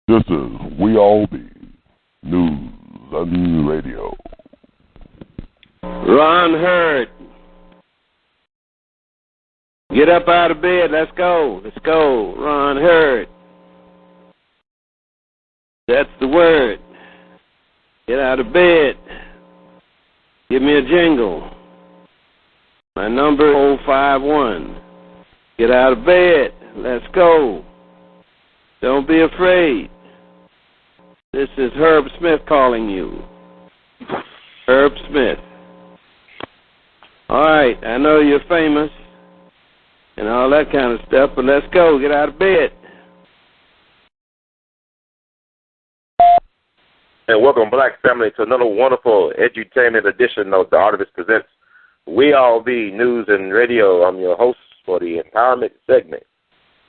This is We All Be News and Radio. Ron Hurd. Get up out of bed. Let's go. Let's go. Ron Hurd. That's the word. Get out of bed. Give me a jingle. My number 051. Get out of bed. Let's go. Don't be afraid. This is Herb Smith calling you. Herb Smith. All right, I know you're famous and all that kind of stuff, but let's go. Get out of bed. And welcome, Black family, to another wonderful edutainment edition of the Artivist Presents We All Be News and Radio. I'm your host for the empowerment segment,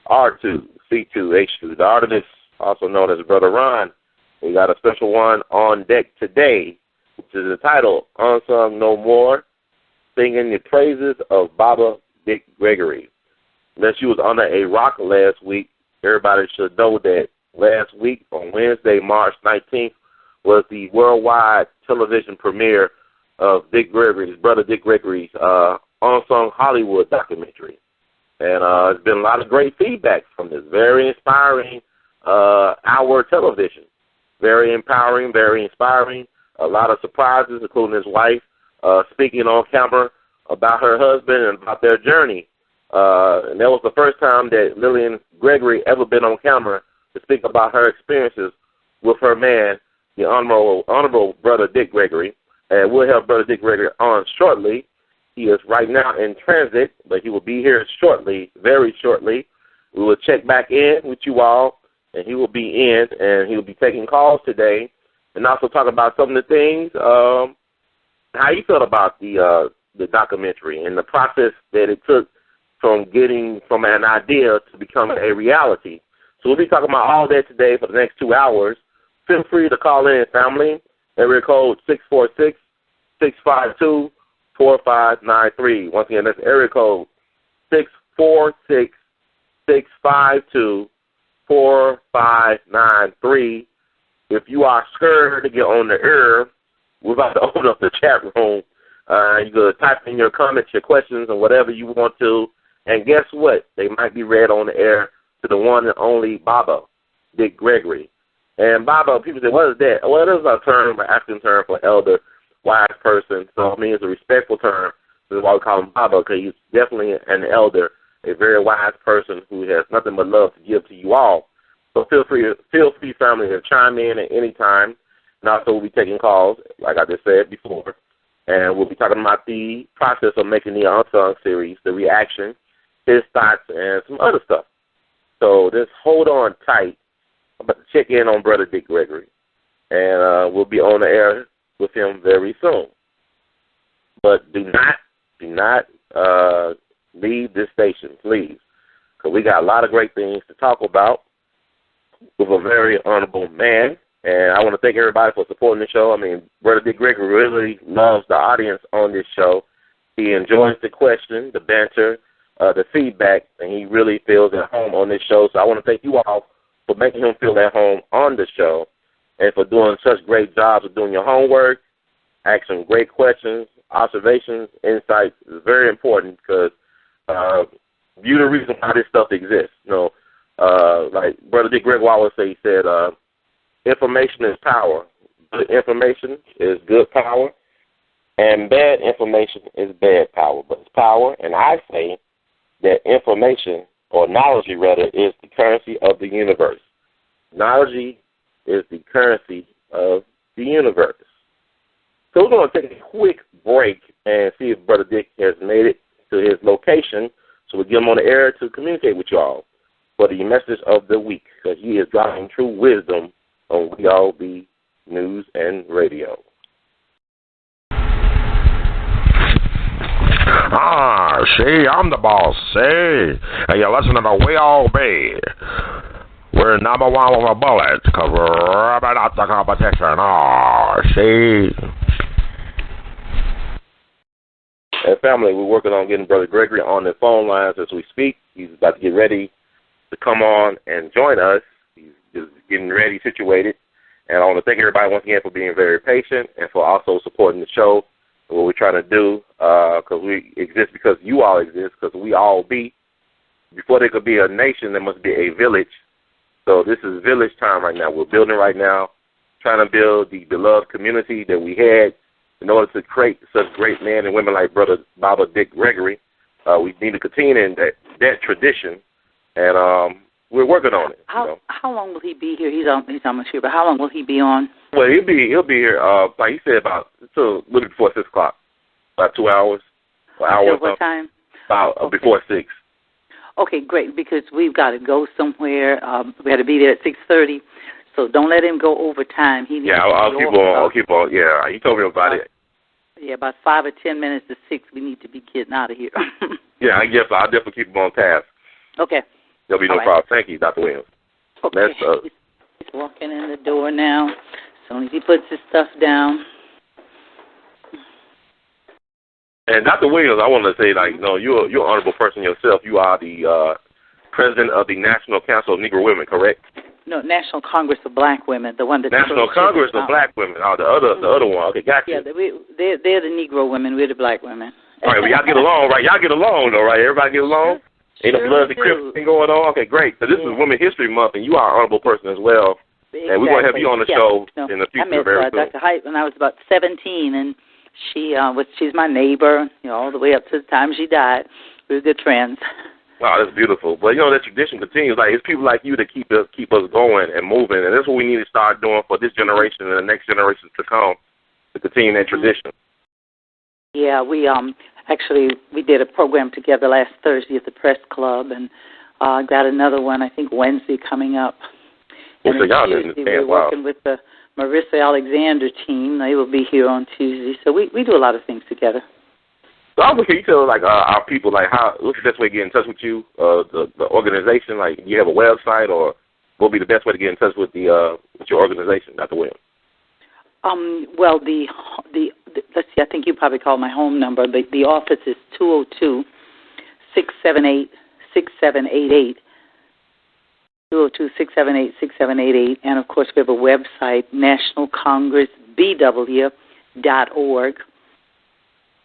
R2C2H2, the Artivist, also known as Brother Ron. We got a special one on deck today, which is entitled Unsung No More, singing the praises of Baba Dick Gregory. Unless you was under a rock last week, everybody should know that last week on Wednesday, March 19th, was the worldwide television premiere of Dick Gregory's, Brother Dick Gregory's Unsung Hollywood documentary. And there's been a lot of great feedback from this. Very inspiring hour television. Very empowering, very inspiring. A lot of surprises, including his wife speaking on camera about her husband and about their journey. And that was the first time that Lillian Gregory ever been on camera to speak about her experiences with her man, the honorable Brother Dick Gregory. And we'll have Brother Dick Gregory on shortly. He is right now in transit, but he will be here shortly, very shortly. We will check back in with you all, and he will be in, and he will be taking calls today, and also talk about some of the things, how you felt about the documentary and the process that it took from getting from an idea to becoming a reality. So we'll be talking about all that today for the next 2 hours. Feel free to call in, family. Area code 646-652-4593. Once again, that's area code 646-652-4593. If you are scared to get on the air, we're about to open up the chat room. You can type in your comments, your questions, and whatever you want to. And guess what? They might be read on the air to the one and only Baba, Dick Gregory. And Baba, people say, what is that? Well, it is a term, an African term for elder, wise person. So, I mean, it's a respectful term. That's why we call him Baba, because he's definitely an elder, a very wise person who has nothing but love to give to you all. So feel free, family, to chime in at any time. And also, we'll be taking calls, like I just said before. And we'll be talking about the process of making the Unsung series, the reaction, his thoughts, and some other stuff. So just hold on tight. I'm about to check in on Brother Dick Gregory, and we'll be on the air with him very soon. But do not leave this station, please, because we got a lot of great things to talk about with a very honorable man. And I want to thank everybody for supporting the show. I mean, Brother Dick Gregory really loves the audience on this show. He enjoys the question, the banter, the feedback, and he really feels at home on this show. So I want to thank you all for making him feel at home on the show and for doing such great jobs of doing your homework, asking great questions, observations, insights. Is very important because you're the reason why this stuff exists. You know, like Brother Dick Gregory always say, he said, information is power. Good information is good power, and bad information is bad power. But it's power, and I say that information, or knowledge rather, is the currency of the universe. Knowledge is the currency of the universe. So we're going to take a quick break and see if Brother Dick has made it to his location, so we'll get him on the air to communicate with y'all for the message of the week, because he is dropping true wisdom on We All Be News and Radio. See, I'm the boss, see? And you're listening to We All Be. We're number one with a bullet, because we're rubbing out the competition. See? And family, we're working on getting Brother Gregory on the phone lines as we speak. He's about to get ready to come on and join us. He's is getting ready, situated. And I want to thank everybody once again for being very patient and for also supporting the show and what we're trying to do, because we exist because you all exist, because we all be. Before there could be a nation, there must be a village. So this is village time right now. We're building right now, trying to build the beloved community that we had in order to create such great men and women like Brother Baba Dick Gregory. We need to continue in that tradition, and we're working on it. How long will he be here? He's almost here, but how long will he be on? Well, he'll be here. Like he said, about until a little before 6 o'clock, about 2 hours, an hour. Until what time? About before 6. Okay, great, because we've got to go somewhere. We had to be there at 6:30, so don't let him go over time. He needs I'll keep on. Yeah, he told me about it. Yeah, about 5 or 10 minutes to 6, we need to be getting out of here. Yeah, I'll definitely keep him on task. Okay. There'll be no problem. Thank you, Dr. Williams. Okay. He's walking in the door now. As soon as he puts his stuff down. And Dr. Williams, I want to say, you're an honorable person yourself. You are the president of the National Council of Negro Women, correct? No, National Congress of Black Women, the one that National Congress of Black Women. Oh, the other one. Okay, got you. Yeah, they're the Negro women. We're the Black women. All right, well, y'all get along, right? Y'all get along, though, right? Everybody get along? Ain't no blood and Crips thing going on? Okay, great. So this is Women's History Month, and you are an honorable person as well. Exactly. And we're going to have you on the show in the future very soon. I met Dr. Hyde when I was about 17, and she's my neighbor, all the way up to the time she died. We were good friends. Wow, that's beautiful. But, that tradition continues. Like, it's people like you that keep us going and moving, and that's what we need to start doing for this generation and the next generations to come, to continue that tradition. Yeah, we did a program together last Thursday at the Press Club, and got another one, I think, Wednesday coming up. And so Tuesday we're working with the Marissa Alexander team. They will be here on Tuesday. So we do a lot of things together. So can you tell our people what's the best way to get in touch with you, the organization? Like, do you have a website, or what would be the best way to get in touch with your organization, Dr. Williams? Well, let's see. I think you probably called my home number. The office is 202-678-6788. 202-678-6788, and of course we have a website, nationalcongressbw.org.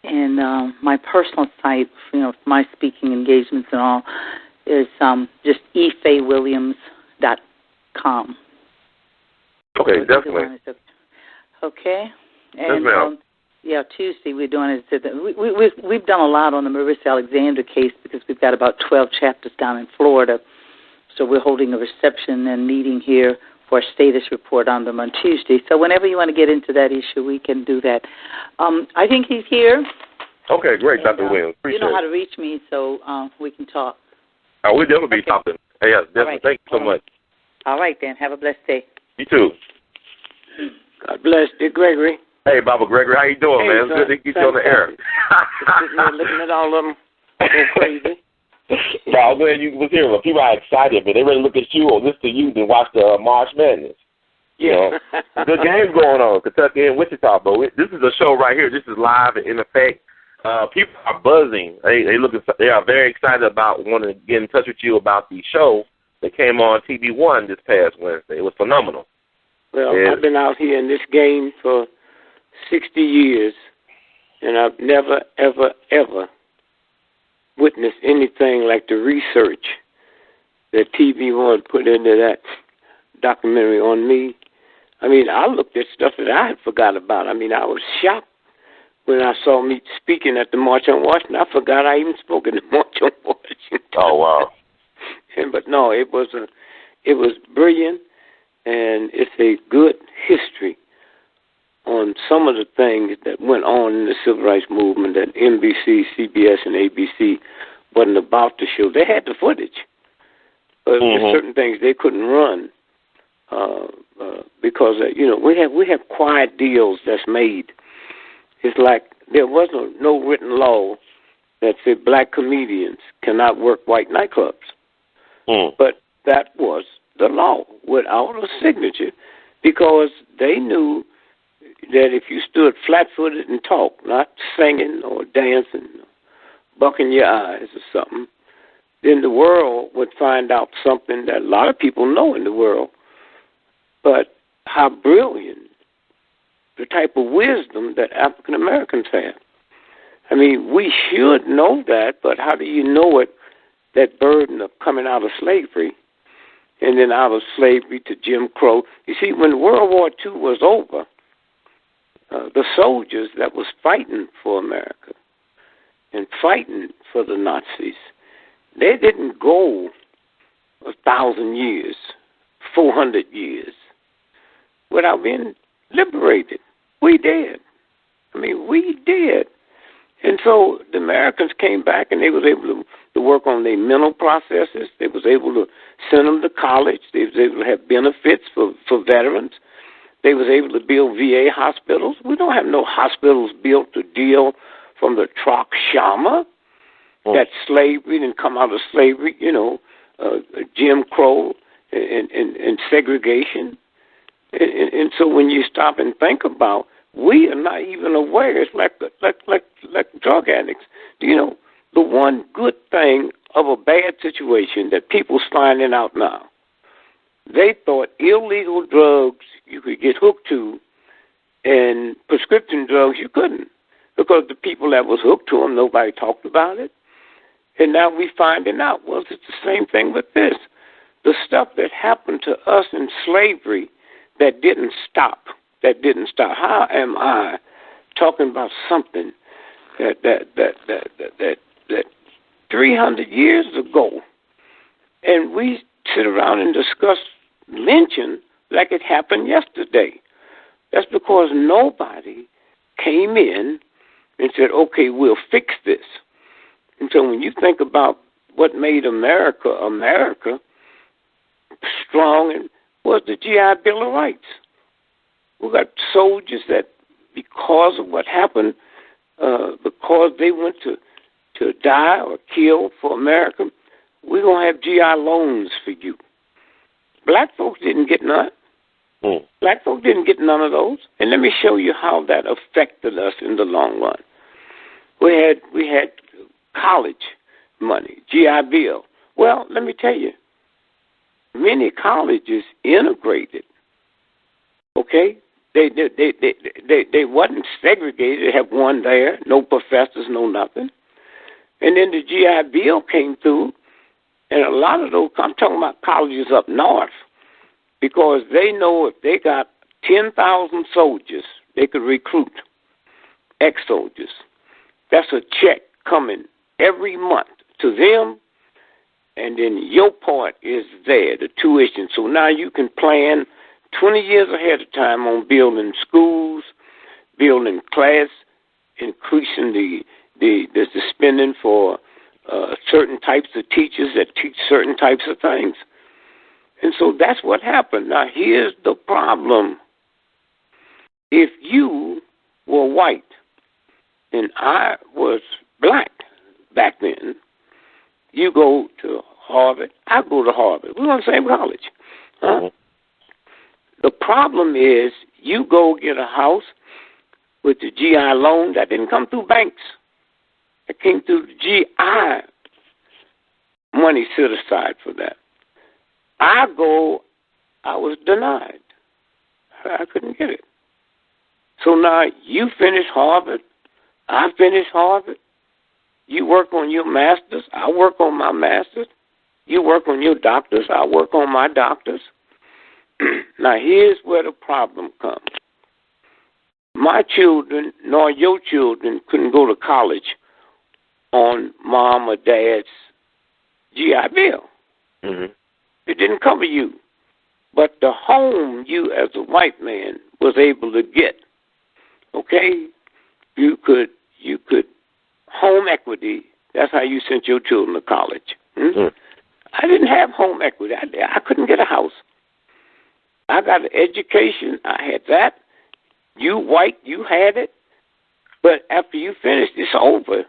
And my personal site, my speaking engagements and all, is just efaywilliams.com. Okay, so definitely. Okay. And Tuesday we're doing it. We've done a lot on the Marissa Alexander case because we've got about 12 chapters down in Florida. So we're holding a reception and meeting here for a status report on them on Tuesday. So whenever you want to get into that issue, we can do that. I think he's here. Okay, great, Dr. Williams. Appreciate it. You know how to reach me, so we can talk. We'll definitely be talking. Yes, definitely. Right. Thank you so much. All right, then. Have a blessed day. You too. God bless you, Gregory. Hey, Baba Gregory. How you doing, man? It's good to get you on the air. Looking at all of them going crazy. No, I'm glad you was here. People are excited, but they ready to look at you or listen to you than watch the March Madness. Yeah. Good games going on, Kentucky and Wichita, but this is a show right here. This is live and in effect. People are buzzing. They are very excited about wanting to get in touch with you about the show that came on TV1 this past Wednesday. It was phenomenal. Well, I've been out here in this game for 60 years, and I've never, ever, ever witnessed anything like the research that TV1 put into that documentary on me. I mean, I looked at stuff that I had forgot about. I mean, I was shocked when I saw me speaking at the March on Washington. I forgot I even spoke at the March on Washington. Oh, wow. But no, it was brilliant, and it's a good history on some of the things that went on in the civil rights movement that NBC, CBS, and ABC wasn't about to show. They had the footage, but there's certain things they couldn't run because we have quiet deals that's made. It's like there was no written law that said black comedians cannot work white nightclubs, but that was the law without a signature, because they knew that if you stood flat-footed and talked, not singing or dancing, bucking your eyes or something, then the world would find out something that a lot of people know in the world, but how brilliant, the type of wisdom that African Americans have. I mean, we should know that, but how do you know it, that burden of coming out of slavery and then out of slavery to Jim Crow? You see, when World War II was over, the soldiers that was fighting for America and fighting for the Nazis, they didn't go 1,000 years, 400 years without being liberated. We did. I mean, we did. And so the Americans came back and they was able to work on their mental processes. They was able to send them to college. They was able to have benefits for veterans. They was able to build VA hospitals. We don't have no hospitals built to deal from the Troc Shama, that slavery didn't come out of slavery, Jim Crow and segregation. And so when you stop and think about, we are not even aware. It's like drug addicts. Do you know the one good thing of a bad situation that people's finding out now? They thought illegal drugs you could get hooked to, and prescription drugs you couldn't, because the people that was hooked to them, nobody talked about it. And now we finding out, well, it's the same thing with this. The stuff that happened to us in slavery that didn't stop. How am I talking about something that 300 years ago, and we sit around and discuss lynching like it happened yesterday? That's because nobody came in and said, okay, we'll fix this. And so when you think about what made America strong, and was the GI Bill of Rights. We got soldiers that, because of what happened, because they went to die or kill for America, we're going to have GI loans for you. Black folks didn't get none. Black folks didn't get none of those. And let me show you how that affected us in the long run. We had college money, GI Bill. Well, let me tell you, many colleges integrated. Okay, they wasn't segregated. They have one there, no professors, no nothing. And then the GI Bill came through, and a lot of those, I'm talking about colleges up north, because they know if they got 10,000 soldiers, they could recruit ex-soldiers. That's a check coming every month to them, and then your part is there, the tuition. So now you can plan 20 years ahead of time on building schools, building class, increasing the spending for certain types of teachers that teach certain types of things. And so that's what happened. Now, here's the problem. If you were white and I was black back then, you go to Harvard, I go to Harvard. We're on the same college. Huh? The problem is you go get a house with the GI loan that didn't come through banks. It came through the GI money set aside for that. I was denied. I couldn't get it. So now you finish Harvard, I finish Harvard. You work on your master's, I work on my master's. You work on your doctor's, I work on my doctor's. Now here's where the problem comes. My children, nor your children, couldn't go to college on mom or dad's GI Bill. Mm-hmm. It didn't cover you. But the home you as a white man was able to get, okay, you could home equity, that's how you sent your children to college. Mm-hmm. I didn't have home equity. I couldn't get a house. I got an education. I had that. You white, you had it. But after you finished, it's over.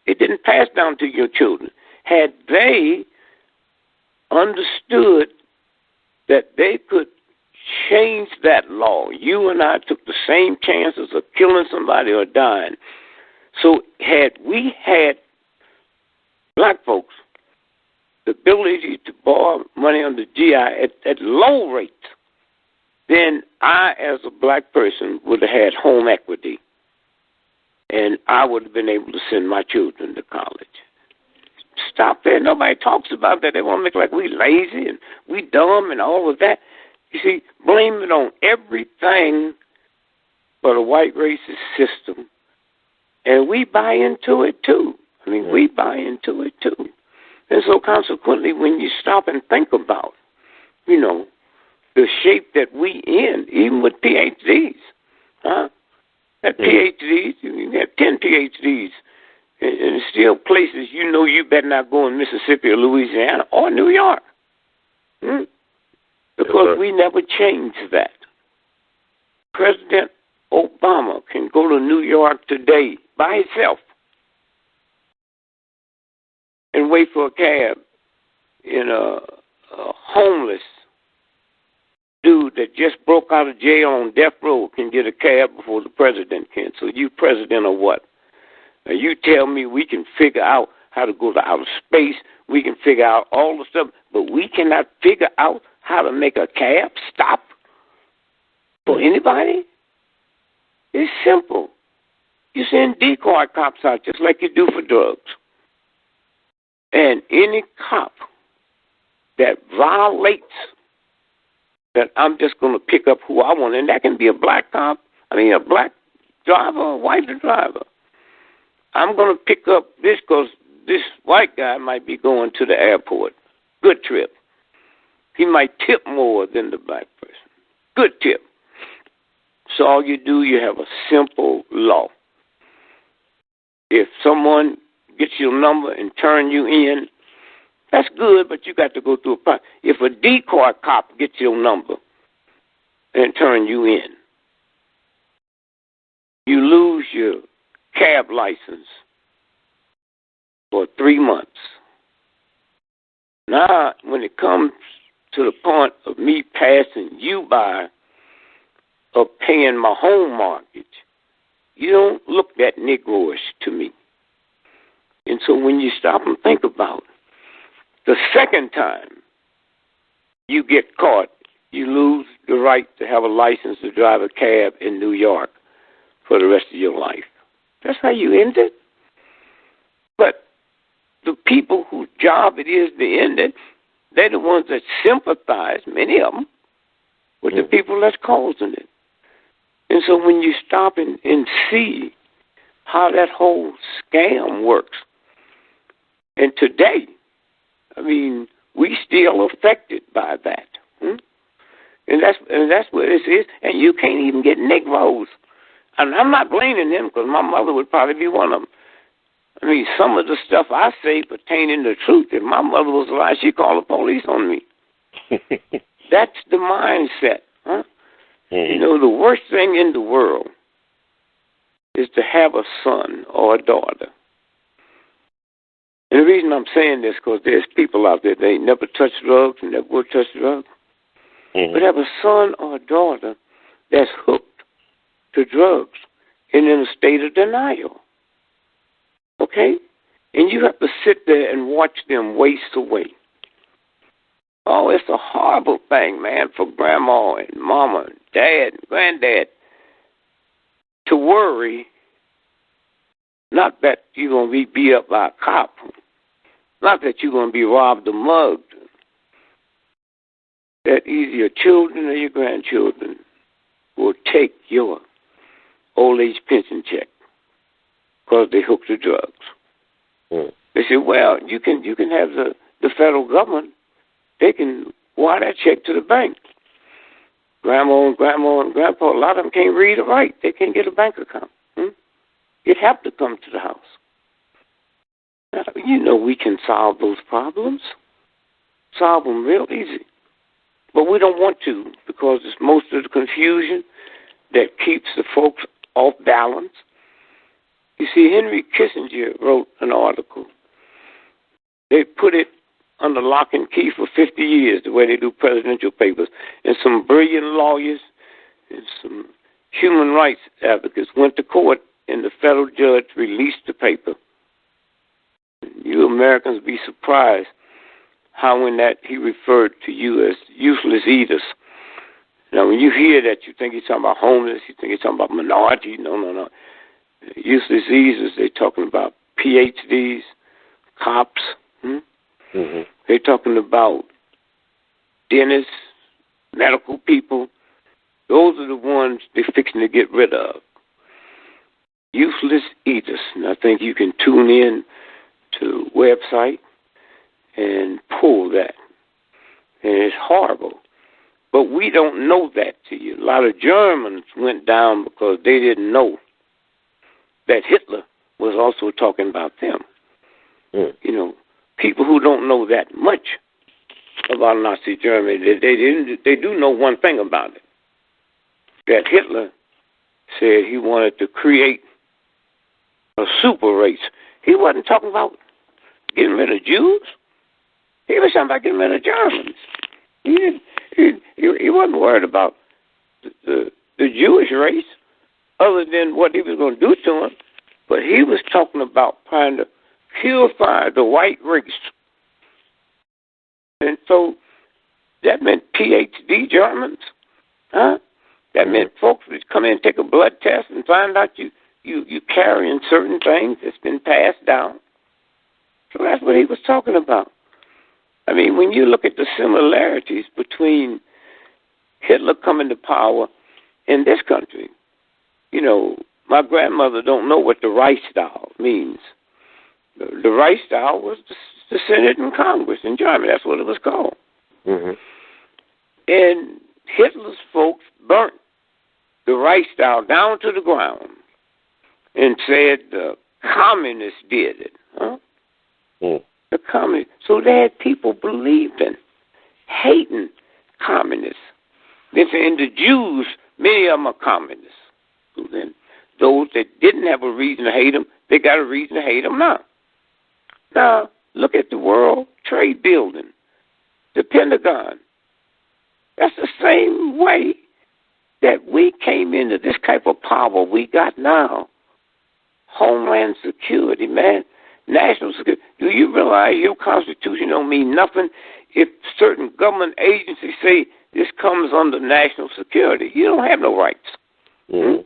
It didn't pass down to your children. Had they understood that they could change that law, you and I took the same chances of killing somebody or dying. So had we had black folks the ability to borrow money on the GI at low rates, then I, as a black person, would have had home equity, and I would have been able to send my children to college. Stop there. Nobody talks about that. They want to make like we lazy and we dumb and all of that. You see, blame it on everything but a white racist system. And we buy into it, too. I mean, we buy into it, too. And so, consequently, when you stop and think about, you know, the shape that we in, even with PhDs, At PhDs, you have 10 PhDs, and still places you know you better not go in Mississippi or Louisiana or New York. Because we never changed that. President Obama can go to New York today by himself and wait for a cab, and a homeless dude that just broke out of jail on death row can get a cab before the president can. So you president or what? Now you tell me we can figure out how to go to outer space, we can figure out all the stuff, but we cannot figure out how to make a cab stop for anybody? It's simple. You send decoy cops out just like you do for drugs. And any cop that violates that, I'm just going to pick up who I want, and that can be a black cop, a black driver, a white driver. I'm going to pick up this because this white guy might be going to the airport. Good trip. He might tip more than the black person. Good tip. So all you do, you have a simple law. If someone gets your number and turn you in, that's good, but you got to go through a process. If a decoy cop gets your number and turn you in, you lose your cab license for 3 months. Now, when it comes to the point of me passing you by or paying my home mortgage, you don't look that Negroish to me. And so when you stop and think about it, the second time you get caught, you lose the right to have a license to drive a cab in New York for the rest of your life. That's how you end it. But the people whose job it is to end it, they're the ones that sympathize, many of them, with the people that's causing it. And so when you stop and see how that whole scam works, and today, we still affected by that. And that's what it is. And you can't even get Negroes. And I'm not blaming them because my mother would probably be one of them. Some of the stuff I say pertaining to truth, if my mother was alive, she'd call the police on me. That's the mindset. The worst thing in the world is to have a son or a daughter. And the reason I'm saying this is because there's people out there that ain't never touched drugs and never will touch drugs. But have a son or a daughter that's hooked to drugs and in a state of denial. Okay? And you have to sit there and watch them waste away. Oh, it's a horrible thing, man, for grandma and mama and dad and granddad to worry, not that you're going to be beat up by a cop, not that you're going to be robbed or mugged, that either your children or your grandchildren will take your old age pension check because they hooked to drugs. They say, well, you can have the federal government. They can wire that check to the bank. Grandma and grandpa, a lot of them can't read or write. They can't get a bank account. You'd have to come to the house. Now, we can solve those problems. Solve them real easy. But we don't want to because it's most of the confusion that keeps the folks off balance. You see, Henry Kissinger wrote an article. They put it under lock and key for 50 years, the way they do presidential papers. And some brilliant lawyers and some human rights advocates went to court, and the federal judge released the paper. You Americans be surprised how in that he referred to you as useless eaters. Now, when you hear that, you think he's talking about homeless, you think he's talking about minority. No. Youth diseases, they're talking about PhDs, cops. They're talking about dentists, medical people. Those are the ones they're fixing to get rid of. Useless eaters. And I think you can tune in to the website and pull that. And it's horrible. But we don't know that to you. A lot of Germans went down because they didn't know that Hitler was also talking about them. You know, people who don't know that much about Nazi Germany, they do know one thing about it. That Hitler said he wanted to create a super race. He wasn't talking about getting rid of Jews. He was talking about getting rid of Germans. He wasn't worried about the Jewish race other than what he was going to do to them. But he was talking about trying to purify the white race. And so that meant PhD Germans. That meant folks would come in and take a blood test and find out you carrying certain things that's been passed down. So that's what he was talking about. I mean, when you look at the similarities between Hitler coming to power in this country, you know, my grandmother don't know what the Reichstag means. The Reichstag was the Senate and Congress in Germany. That's what it was called. And Hitler's folks burnt the Reichstag down to the ground and said the communists did it. The communists. So they had people believing, hating communists. Then the Jews, many of them are communists. So then those that didn't have a reason to hate them, they got a reason to hate them now. Now, look at the World Trade Building, the Pentagon. That's the same way that we came into this type of power we got now. Homeland Security, man. National security. Do you realize your Constitution don't mean nothing if certain government agencies say this comes under national security? You don't have no rights. Yes,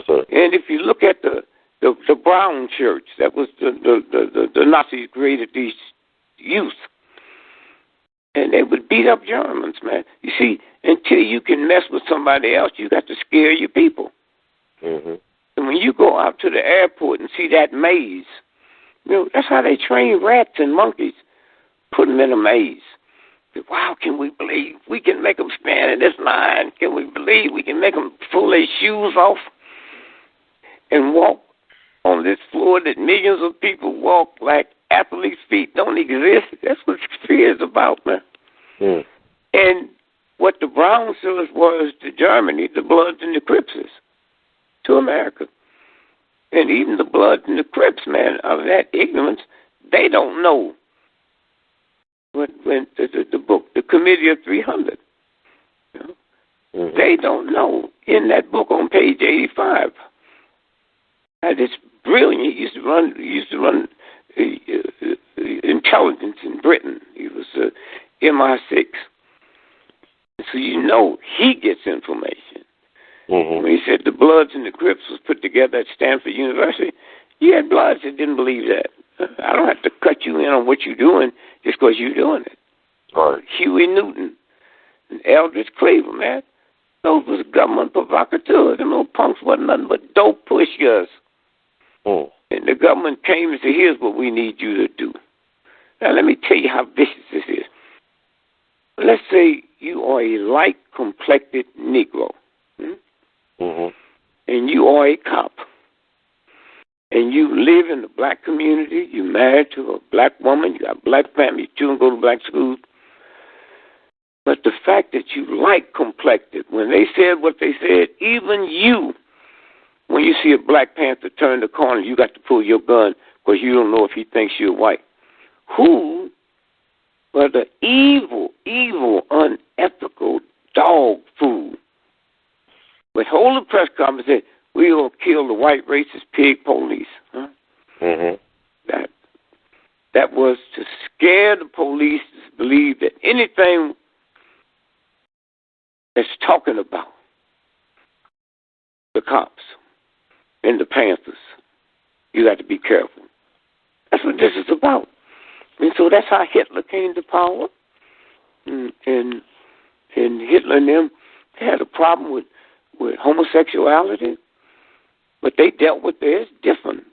sir. And if you look at the Brown Church, that was the Nazis created these youth, and they would beat up Germans, man. You see, until you can mess with somebody else, you got to scare your people. And when you go out to the airport and see that maze, you know, that's how they train rats and monkeys, put them in a maze. Wow, can we believe we can make them stand in this line? Can we believe we can make them pull their shoes off and walk on this floor that millions of people walk like athletes' feet don't exist? That's what fear is about, man. And what the Brown Sellers was to Germany, the Bloods and the Crips is to America. And even the Bloods and the Crips, man, of that ignorance, they don't know what when the book, the Committee of 300. You know? They don't know. In that book on page 85, it's brilliant. He used to run intelligence in Britain. He was MI6. So you know he gets information. When he said the Bloods and the Crips was put together at Stanford University, you had Bloods that didn't believe that. I don't have to cut you in on what you're doing just because you're doing it. Right. Huey Newton and Eldridge Cleaver, man. Those was government provocateurs. Them little punks wasn't nothing but dope pushers. And the government came and said, here's what we need you to do. Now, let me tell you how vicious this is. Let's say you are a light-complected Negro. And you are a cop. And you live in the black community. You're married to a black woman. You got a black family. Your children go to black schools. But the fact that you light-complected, when they said what they said, even you, when you see a Black Panther turn the corner, you got to pull your gun because you don't know if he thinks you're white. Who were the evil, unethical dog food would hold a press conference and say, we will kill the white racist pig police. That was to scare the police to believe that anything that's talking about the cops and the Panthers. You got to be careful. That's what this is about. And so that's how Hitler came to power. And Hitler and them had a problem with homosexuality, but they dealt with theirs different.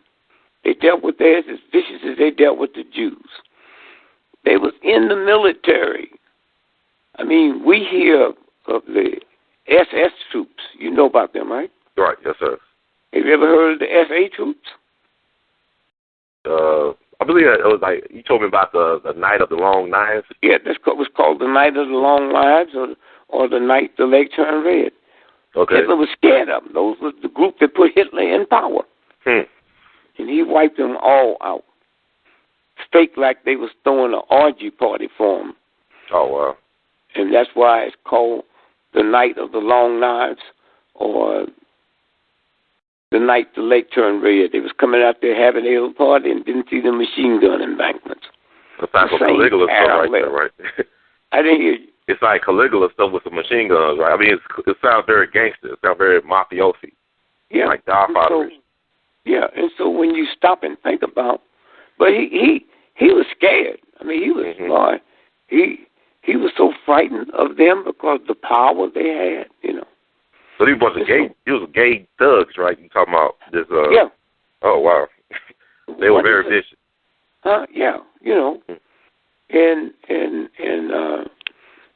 They dealt with theirs as vicious as they dealt with the Jews. They was in the military. I mean, we hear of the SS troops. You know about them, right? Right, yes, sir. Have you ever heard of the SA troops? I believe it was like, you told me about the Night of the Long Knives. Yeah, that was called the Night of the Long Knives, or the Night the Leg Turned Red. Okay. Hitler was scared of them. Those were the group that put Hitler in power. And he wiped them all out. Fake like they was throwing an orgy party for him. Oh, wow. And that's why it's called the Night of the Long Knives, or the Night the Lake Turned Red. They was coming out there having a little party and didn't see the machine gun embankments. It's like Caligula stuff right there, right? I didn't hear you. It's like Caligula stuff with the machine guns, right? I mean, it sounds very gangster. It sounds very mafiosi. Yeah. Like Godfather. Yeah, and so when you stop and think about, but he was scared. I mean, he was smart. He was so frightened of them because the power they had, you know. So he was gay thugs, right? You talking about this? Yeah. Oh wow. They were very vicious. Yeah, you know, and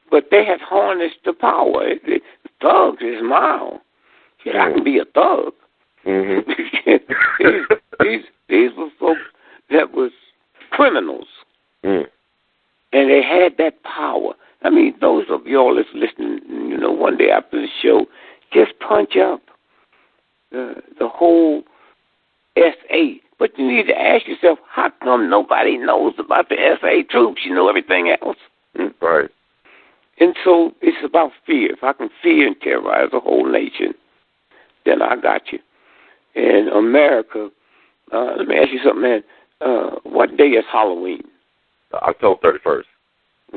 but they had harnessed the power. Thugs is mild. Yeah, I can be a thug. These were folks that was criminals, and they had that power. I mean, those of y'all that's listening, you know, one day after the show, just punch up the whole SA. But you need to ask yourself, how come nobody knows about the SA troops? You know everything else. Right. And so it's about fear. If I can fear and terrorize the whole nation, then I got you. In America, let me ask you something, man. What day is Halloween? October 31st.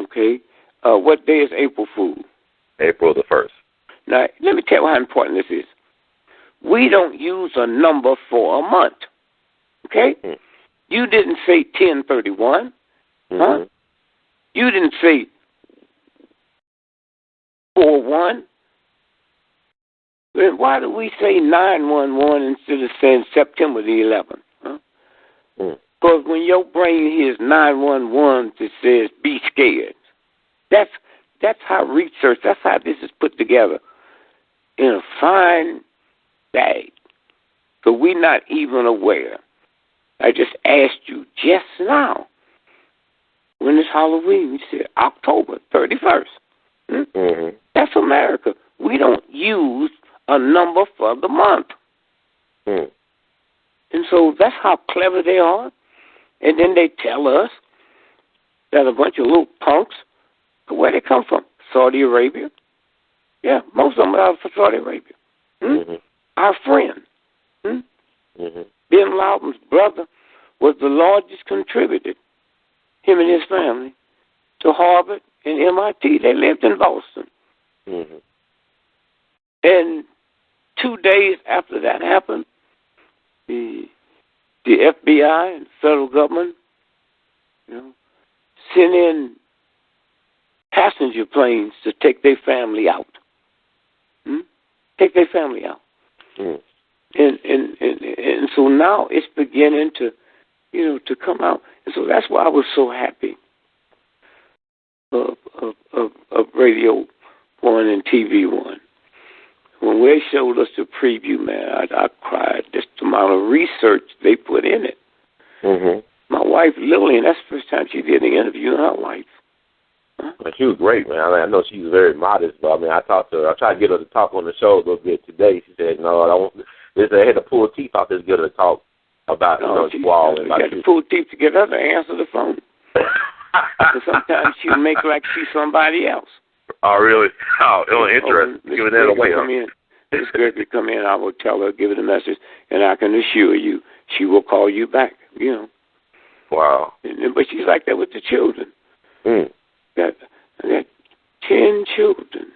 Okay. What day is April Fool? April the 1st. Now, let me tell you how important this is. We don't use a number for a month. Okay? You didn't say 10/31. Huh? You didn't say 4/1. Then why do we say 9/11 instead of saying September the 11th? Huh? Because when your brain hears 911, it says be scared. That's how research, that's how this is put together in a fine bag. So we're not even aware. I just asked you just now, when is Halloween? You said October 31st. That's America. We don't use a number for the month. And so that's how clever they are. And then they tell us that a bunch of little punks, where they come from? Saudi Arabia. Yeah, most of them are from Saudi Arabia. Our friend. Bin Laden's brother was the largest contributor, him and his family, to Harvard and MIT. They lived in Boston. And 2 days after that happened, the FBI and federal government, you know, sent in passenger planes to take their family out. Take their family out. And so now it's beginning to, you know, to come out. And so that's why I was so happy of Radio 1 and TV 1. When they showed us the preview, man, I cried. Just the amount of research they put in it. My wife, Lillian, that's the first time she did an interview in her life. She was great, man. I know she's very modest, but I mean, I talked to her. I tried to get her to talk on the show a little bit today. She said, "No, I don't." I had to pull her teeth out to get her to talk about Squall. You got to pull teeth to get her to answer the phone. And sometimes she'll make like she's somebody else. Oh, really? Oh, it was interesting. Giving that away, huh? Miss Gregory come in, I will tell her, give her the message, and I can assure you, she will call you back. You know. Wow. But she's like that with the children. I got 10 children.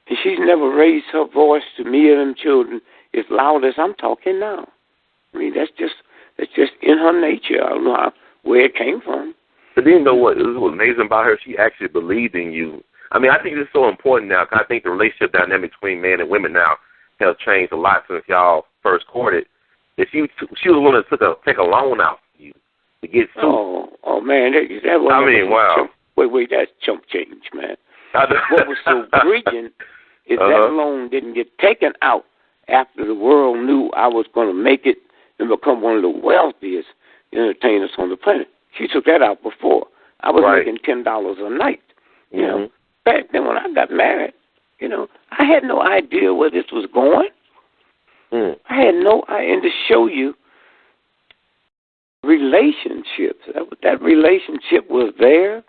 And she's never raised her voice to me or them children as loud as I'm talking now. I mean, that's just in her nature. I don't know where it came from. But then, you know what was amazing about her? She actually believed in you. I mean, I think it's so important now, because I think the relationship dynamic between men and women now has changed a lot since y'all first courted. That she was willing to take a loan out for you to get sued. Oh man, that was. I mean, wow. Wait, that's chump change, man. What was so brilliant is that loan didn't get taken out after the world knew I was going to make it and become one of the wealthiest entertainers on the planet. She took that out before. I was making $10 a night. You know, back then when I got married, I had no idea where this was going. I had no idea. And to show you relationships, that relationship was there.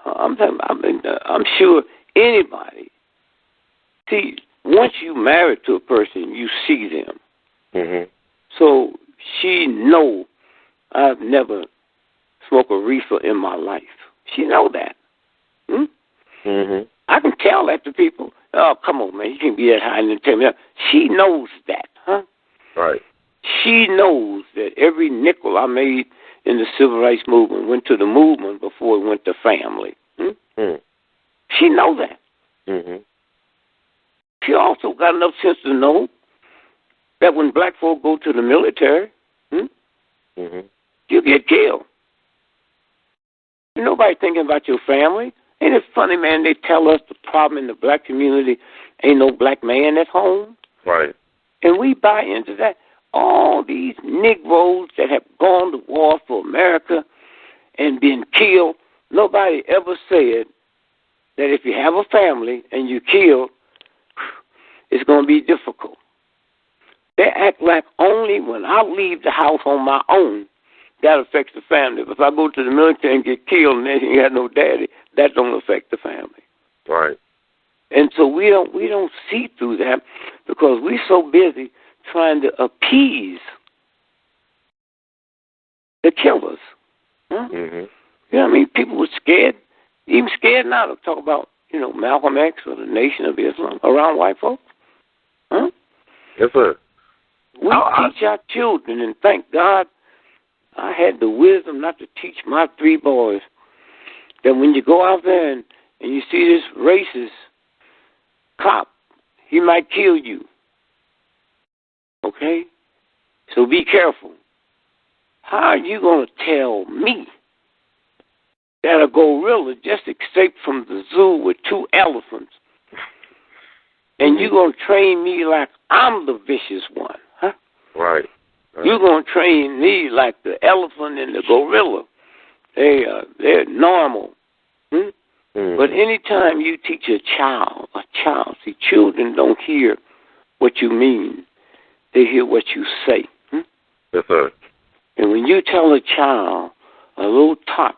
I'm sure anybody. See, once you married to a person, you see them. Mm-hmm. So she know I've never smoked a reefer in my life. She know that. Mm-hmm. I can tell that to people. Oh, come on, man, you can't be that high and tell me that. She knows that, huh? Right. She knows that every nickel I made in the civil rights movement went to the movement before it went to family. She knows that. Mm-hmm. She also got enough sense to know that when black folk go to the military, you get killed. Nobody thinking about your family. Ain't it funny, man? They tell us the problem in the black community ain't no black man at home. Right. And we buy into that. All these Negroes that have gone to war for America and been killed, nobody ever said that if you have a family and you killed, it's going to be difficult. They act like only when I leave the house on my own, that affects the family. If I go to the military and get killed and then you got no daddy, that don't affect the family. Right. And so we don't see through that because we're so busy trying to appease the killers. Huh? Mm-hmm. You know what I mean? People were scared, even scared now to talk about, Malcolm X or the Nation of Islam around white folks. Huh? Yes, sir. We teach our children, and thank God I had the wisdom not to teach my 3 boys that when you go out there and you see this racist cop, he might kill you. Okay? So be careful. How are you going to tell me that a gorilla just escaped from the zoo with 2 elephants and you're going to train me like I'm the vicious one? Huh? Right. You're going to train me like the elephant and the gorilla. They're normal. But anytime you teach a child, see, children don't hear what you mean. They hear what you say. Yes, sir. And when you tell a child, a little tot,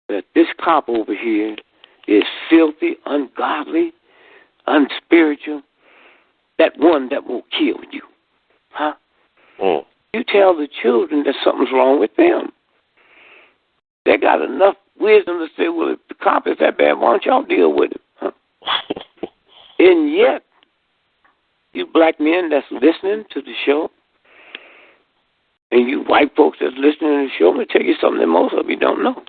that this cop over here is filthy, ungodly, unspiritual, that one that will kill you, huh? You tell the children that something's wrong with them. They got enough wisdom to say, well, if the cop is that bad, why don't y'all deal with him? Huh? And yet, you black men that's listening to the show, and you white folks that's listening to the show, I'm going to tell you something that most of you don't know.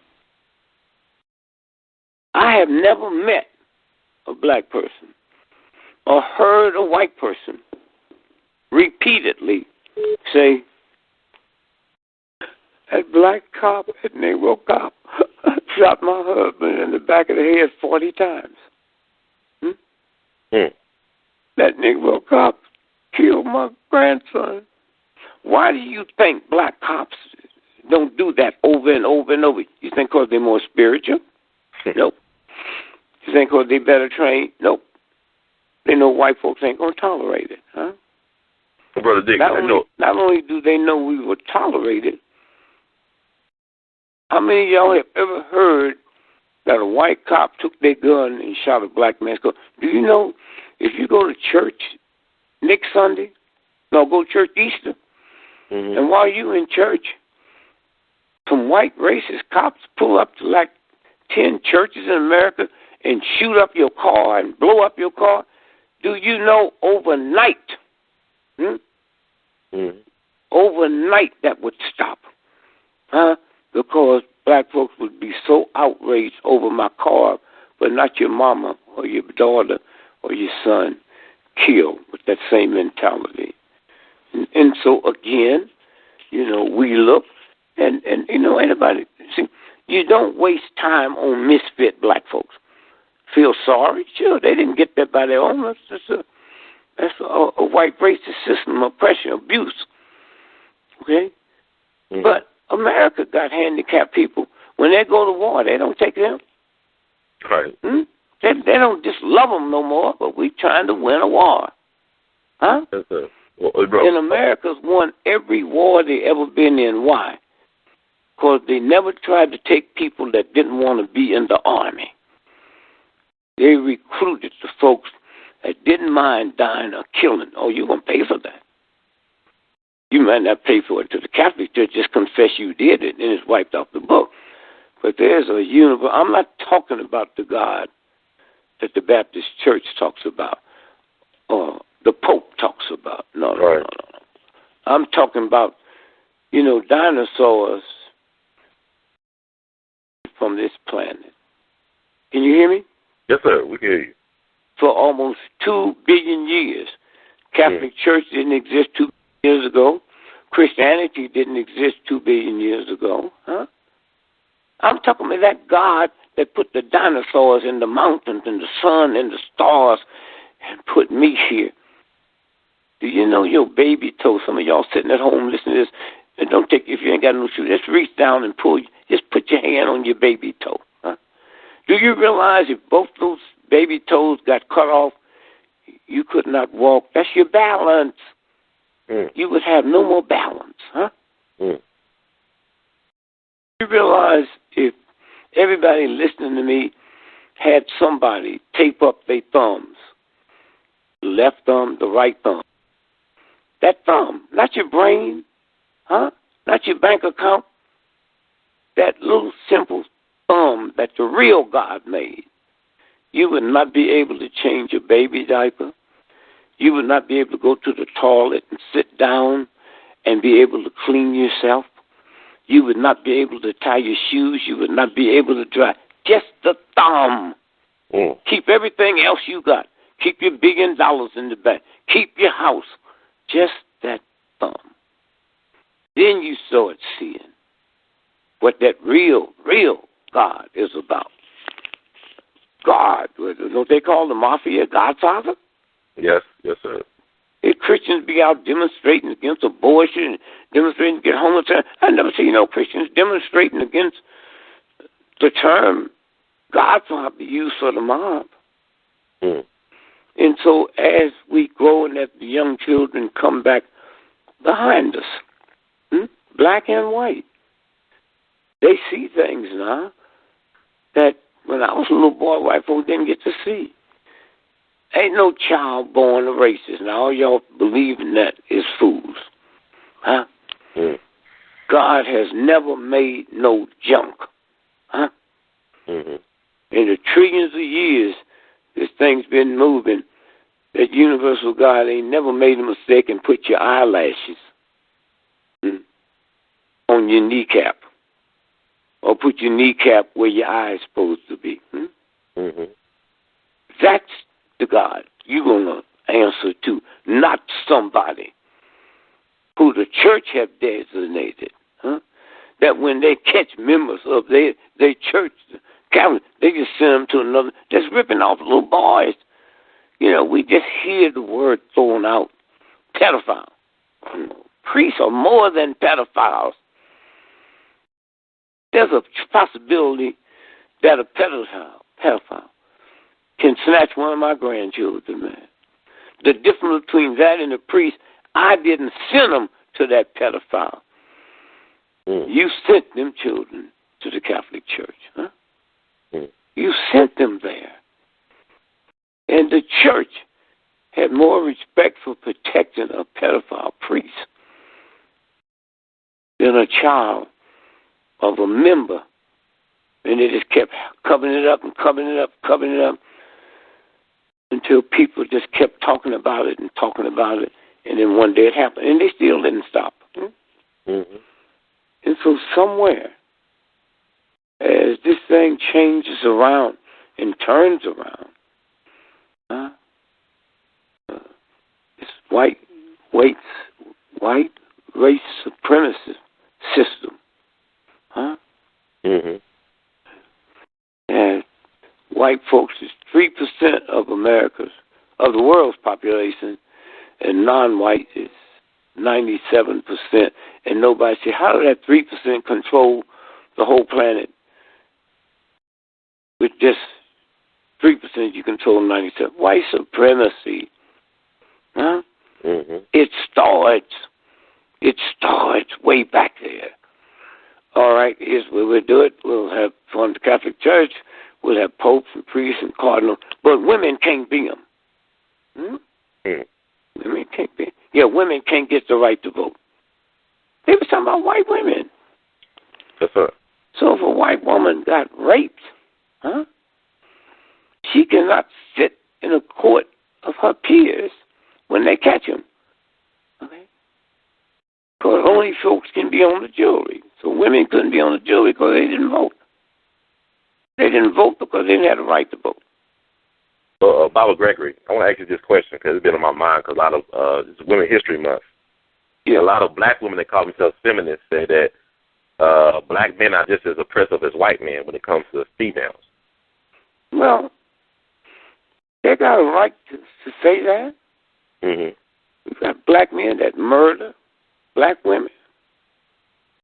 I have never met a black person or heard a white person repeatedly say, that black cop, that Negro cop, shot my husband in the back of the head 40 times. That Negro cop killed my grandson. Why do you think black cops don't do that over and over and over? You think because they're more spiritual? Nope. You think because they're better trained? Nope. They know white folks ain't going to tolerate it, huh? Brother Dick, not only do they know we will tolerate it, how many of y'all have ever heard that a white cop took their gun and shot a black man? Do you know if you go to church next Sunday, go to church Easter, and while you in church, some white racist cops pull up to like 10 churches in America and shoot up your car and blow up your car, do you know overnight, overnight that would stop? Because black folks would be so outraged over my car, but not your mama or your daughter or your son killed with that same mentality. And so, again, we look, and anybody, see, you don't waste time on misfit black folks. Feel sorry? Sure, they didn't get that by their own. That's a white racist system, oppression, abuse. Okay? But America got handicapped people. When they go to war, they don't take them. Right. They don't just love them no more, but we trying to win a war. Huh? And America's won every war they ever been in. Why? Because they never tried to take people that didn't want to be in the army. They recruited the folks that didn't mind dying or killing. Oh, you're going to pay for that. You might not pay for it to the Catholic Church, just confess you did it, and it's wiped off the book. But there's a universe. I'm not talking about the God that the Baptist Church talks about or the Pope talks about. No. I'm talking about, dinosaurs from this planet. Can you hear me? Yes, sir. We hear you. For almost 2 billion years. Catholic Church didn't exist 2 billion years ago. Christianity didn't exist 2 billion years ago. Huh? I'm talking about that God that put the dinosaurs in the mountains and the sun and the stars and put me here. Do you know your baby toe? Some of y'all sitting at home listening to this, and don't take, if you ain't got no shoes, just reach down and pull. Just put your hand on your baby toe. Huh? Do you realize if both those baby toes got cut off, you could not walk? That's your balance. You would have no more balance. Huh? You realize if everybody listening to me had somebody tape up their thumbs, the left thumb, the right thumb, that thumb, not your brain, not your bank account, that little simple thumb that the real God made, you would not be able to change your baby diaper. You would not be able to go to the toilet and sit down and be able to clean yourself. You would not be able to tie your shoes. You would not be able to dry. Just the thumb. Keep everything else you got. Keep your $1 billion in the bank. Keep your house. Just that thumb. Then you start seeing what that real God is about. God, don't they call the mafia Godfather? Yes, sir. If Christians be out demonstrating against abortion, demonstrating against homosexuality, I never see no Christians demonstrating against the term Godfather used for the mob. And so as we grow and as the young children come back behind us, black and white, they see things now that when I was a little boy, white folks didn't get to see. Ain't no child born a racist. Now, all y'all believing that is fools. Huh? God has never made no junk. Huh? In the trillions of years this thing's been moving, that universal God ain't never made a mistake and put your eyelashes on your kneecap. Or put your kneecap where your eye's supposed to be. That's the God you're going to answer to, not somebody who the church have designated. That when they catch members of their church, they just send them to another, just ripping off little boys. We just hear the word thrown out, pedophile. Priests are more than pedophiles. There's a possibility that a pedophile can snatch one of my grandchildren, man. The difference between that and the priest, I didn't send them to that pedophile. You sent them children to the Catholic Church. You sent them there. And the church had more respect for protecting a pedophile priest than a child of a member And they just kept covering it up and covering it up, covering it up, until people just kept talking about it and talking about it. And then one day it happened. And they still didn't stop. Mm-hmm. And so somewhere, as this thing changes around and turns around, this white race supremacy system, Mm-hmm. and white folks is 3% of the world's population, and non-white is 97%. And nobody said, how did that 3% control the whole planet? With just 3%, you control 97%. White supremacy. Mm-hmm. It starts way back there. All right, here's where we'll do it. We'll have, from the Catholic Church, we'll have popes and priests and cardinals, but women can't be them. Women can't be. Yeah, women can't get the right to vote. They were talking about white women. Yes, sir. So if a white woman got raped, she cannot sit in a court of her peers when they catch him. Okay? Because only folks can be on the jury. So women couldn't be on the jury because they didn't vote. They didn't vote because they didn't have the right to vote. So, Baba Gregory, I want to ask you this question because it's been on my mind because a lot of it's Women's History Month. Yeah. A lot of black women that call themselves feminists say that black men are just as oppressive as white men when it comes to females. Well, they got a right to say that. Mm-hmm. We've got black men that murder black women,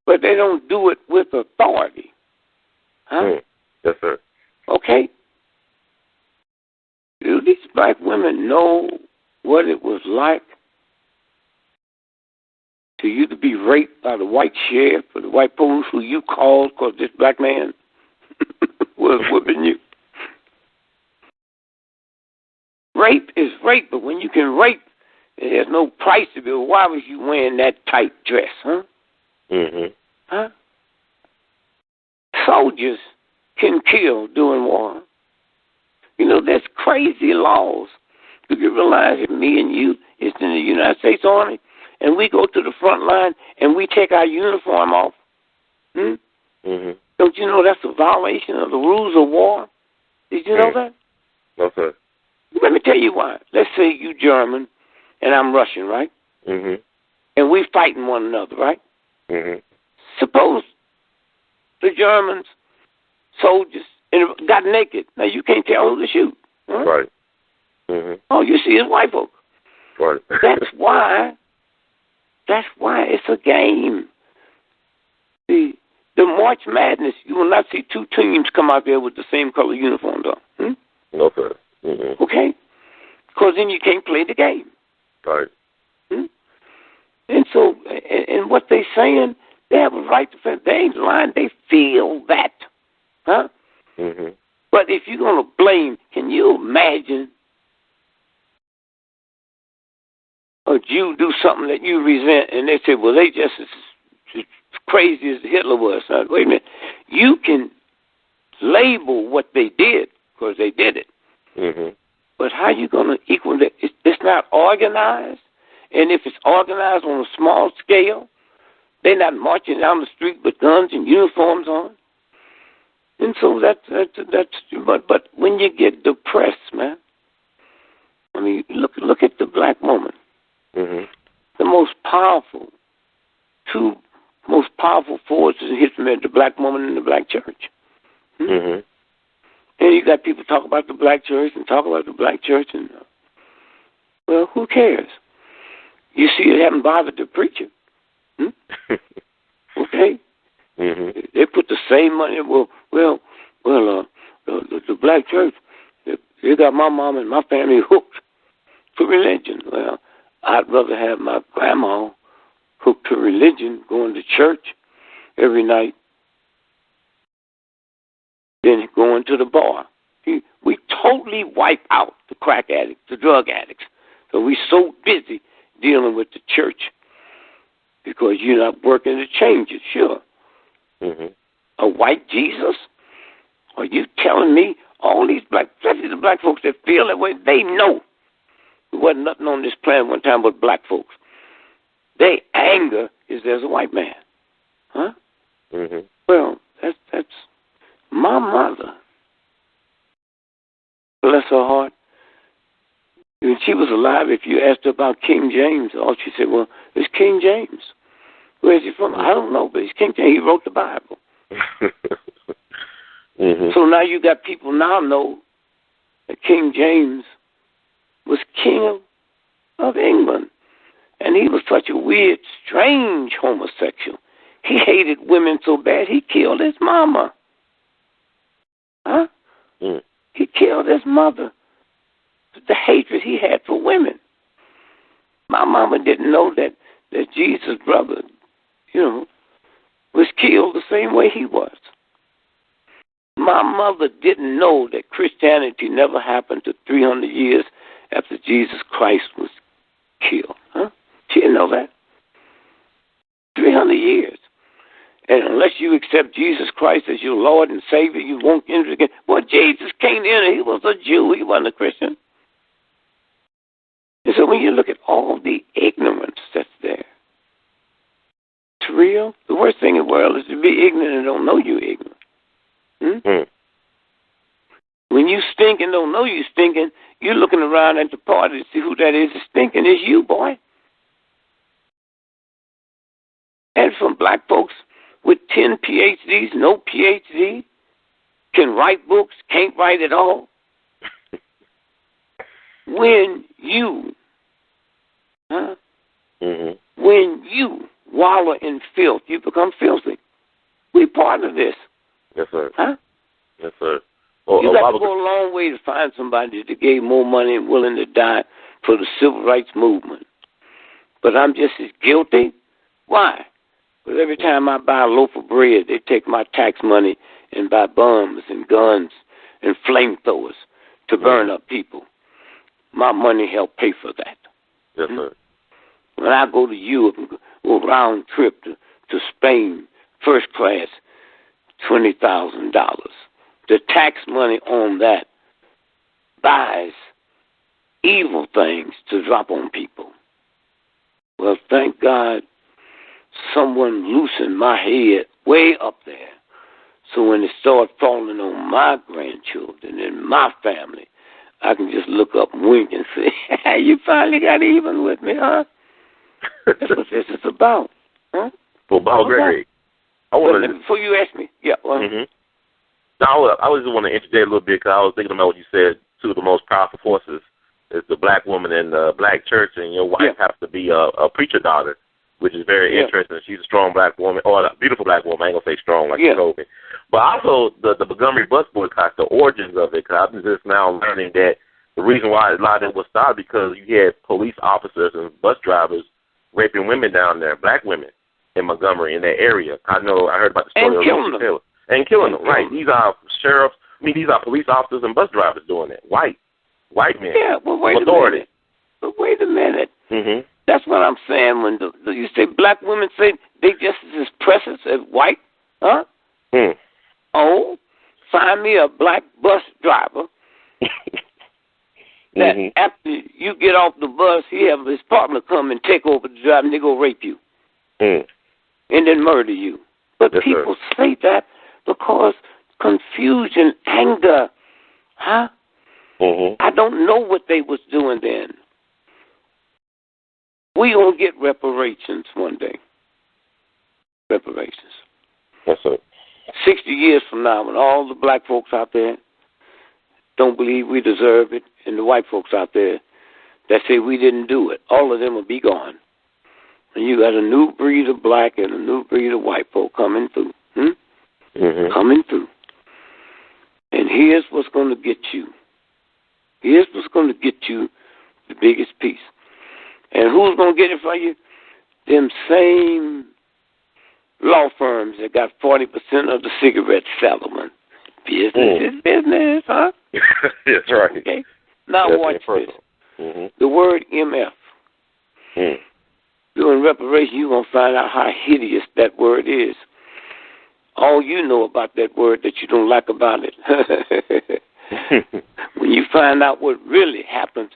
but they don't do it with authority. Yes, sir. Okay? Do these black women know what it was like to you to be raped by the white sheriff or the white police who you called because this black man was whipping you? Rape is rape, but when you can rape, there's no price to it. Why was you wearing that tight dress, Mm-hmm. Soldiers can kill during war. You know, there's crazy laws. Do you realize that me and you is in the United States Army, and we go to the front line and we take our uniform off? Mm-hmm. Don't you know that's a violation of the rules of war? Did you know that? No, sir. Let me tell you why. Let's say you German and I'm Russian, right? Mm-hmm. And we fighting one another, right? Mm-hmm. Suppose the Germans, soldiers, got naked. Now you can't tell who to shoot. Right. Mm-hmm. All you see is white folk. Right. That's why it's a game. The March Madness, you will not see two teams come out there with the same color uniforms on. No, sir. Mm-hmm. Okay? Because then you can't play the game. Right. And so, and what they're saying, they have a right to say, they ain't lying, they feel that. Mm-hmm. But if you're going to blame, can you imagine a Jew do something that you resent, and they say, well, they just as crazy as Hitler was. Wait a minute. You can label what they did, because they did it. Mm-hmm. But how you going to equal that? It's not organized. And if it's organized on a small scale, they're not marching down the street with guns and uniforms on. And so but when you get depressed, man, I mean, look at the black woman. Mm-hmm. The two most powerful forces in history are the black woman and the black church. Mm-hmm. And you got people talk about the black church and talk about the black church, and well, who cares? You see, it haven't bothered the preacher. Okay. Mm-hmm. They put the same money. The black church, they got my mom and my family hooked to religion. Well, I'd rather have my grandma hooked to religion, going to church every night, than going to the bar. We totally wipe out the crack addicts, the drug addicts. So we're so busy dealing with the church because you're not working to change it, sure. Mm-hmm. A white Jesus Are you telling me all these black, especially the black folks that feel that way, they know there wasn't nothing on this planet one time but black folks. Their anger is there's a white man. Huh? Mm-hmm. Well, that's my mother. Bless her heart. When she was alive, if you asked her about King James, all she said, well, it's King James. Where is he from? I don't know, but it's King James. He wrote the Bible. Mm-hmm. So now you got people now know that King James was king of England. And he was such a weird, strange homosexual. He hated women so bad he killed his mama. Huh? Mm. He killed his mother. The hatred he had for women. My mama didn't know that Jesus' brother, was killed the same way he was. My mother didn't know that Christianity never happened to 300 years after Jesus Christ was killed. Huh? She didn't know that. 300 years. And unless you accept Jesus Christ as your Lord and Savior, you won't enter again. Well, Jesus came in, he was a Jew. He wasn't a Christian. And so when you look at all the ignorance that's there, it's real. The worst thing in the world is to be ignorant and don't know you're ignorant. Mm. When you stink and don't know you're stinking, you're looking around at the party to see who that is that's stinking. It's you, boy. And from black folks with 10 PhDs, no PhD, can write books, can't write at all. When you wallow in filth, you become filthy. We part of this. Yes, sir. Huh? Yes, sir. Oh, you got to go a long way to find somebody that gave more money and willing to die for the civil rights movement. But I'm just as guilty. Why? Because every time I buy a loaf of bread, they take my tax money and buy bombs and guns and flamethrowers to burn up people. My money helped pay for that. Yes, sir. When I go to Europe and go round trip to Spain, first class, $20,000. The tax money on that buys evil things to drop on people. Well, thank God someone loosened my head way up there. So when it started falling on my grandchildren and my family, I can just look up and wink and say, hey, you finally got even with me, huh? That's what this is about. Huh? Well, Bob Gregory, before you ask me, yeah. Mm-hmm. No, I just want to interject a little bit because I was thinking about what you said. Two of the most powerful forces is the black woman in the black church, and your wife happens to be a preacher daughter, which is very interesting. She's a strong black woman, or a beautiful black woman. I ain't going to say strong like you told me. But also the Montgomery bus boycott, the origins of it, because I'm just now learning that the reason why a lot of it was started because you had police officers and bus drivers raping women down there, black women in Montgomery, in that area. I heard about the story of killing them. And killing them, right. These are sheriffs, these are police officers and bus drivers doing it. White men. Yeah, well, wait authority. a minute. Mm-hmm. That's what I'm saying when you say black women say they just as precious as white, huh? Mm. Oh, find me a black bus driver that after you get off the bus, he have his partner come and take over the drive and they go rape you and then murder you. But people say that because confusion, anger, huh? Mm-hmm. I don't know what they was doing then. We gonna get reparations one day. Reparations. Yes, sir. 60 years from now, when all the black folks out there don't believe we deserve it, and the white folks out there that say we didn't do it, all of them will be gone. And you got a new breed of black and a new breed of white folk coming through. Coming through. And here's what's going to get you. Here's what's going to get you the biggest piece. And who's going to get it for you? Them same law firms that got 40% of the cigarette settlement. Business is business, huh? That's right. Okay. Now watch this. Mm-hmm. The word MF. Doing reparation, you're going to find out how hideous that word is. all you know about that word that you don't like about it. When you find out what really happens,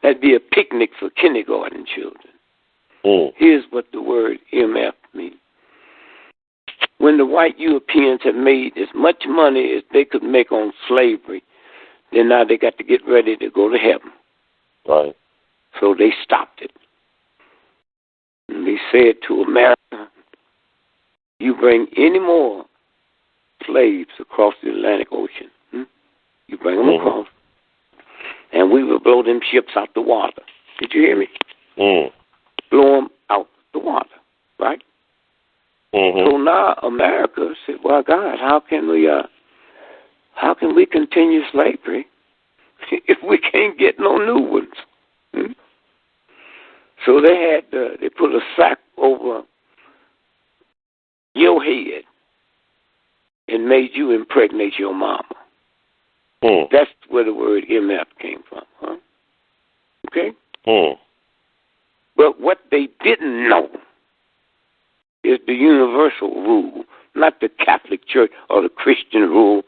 that'd be a picnic for kindergarten children. Here's what the word MF means. When the white Europeans have made as much money as they could make on slavery, then now they got to get ready to go to heaven. Right. So they stopped it. And they said to America, you bring any more slaves across the Atlantic Ocean, you bring them across, and we will blow them ships out the water. Did you hear me? Blow them out the water, right? So now America said, well, God, how can we continue slavery if we can't get no new ones? So they put a sack over your head and made you impregnate your mama. That's where the word MF came from, huh? Okay? But what they didn't know is the universal rule, not the Catholic Church or the Christian rule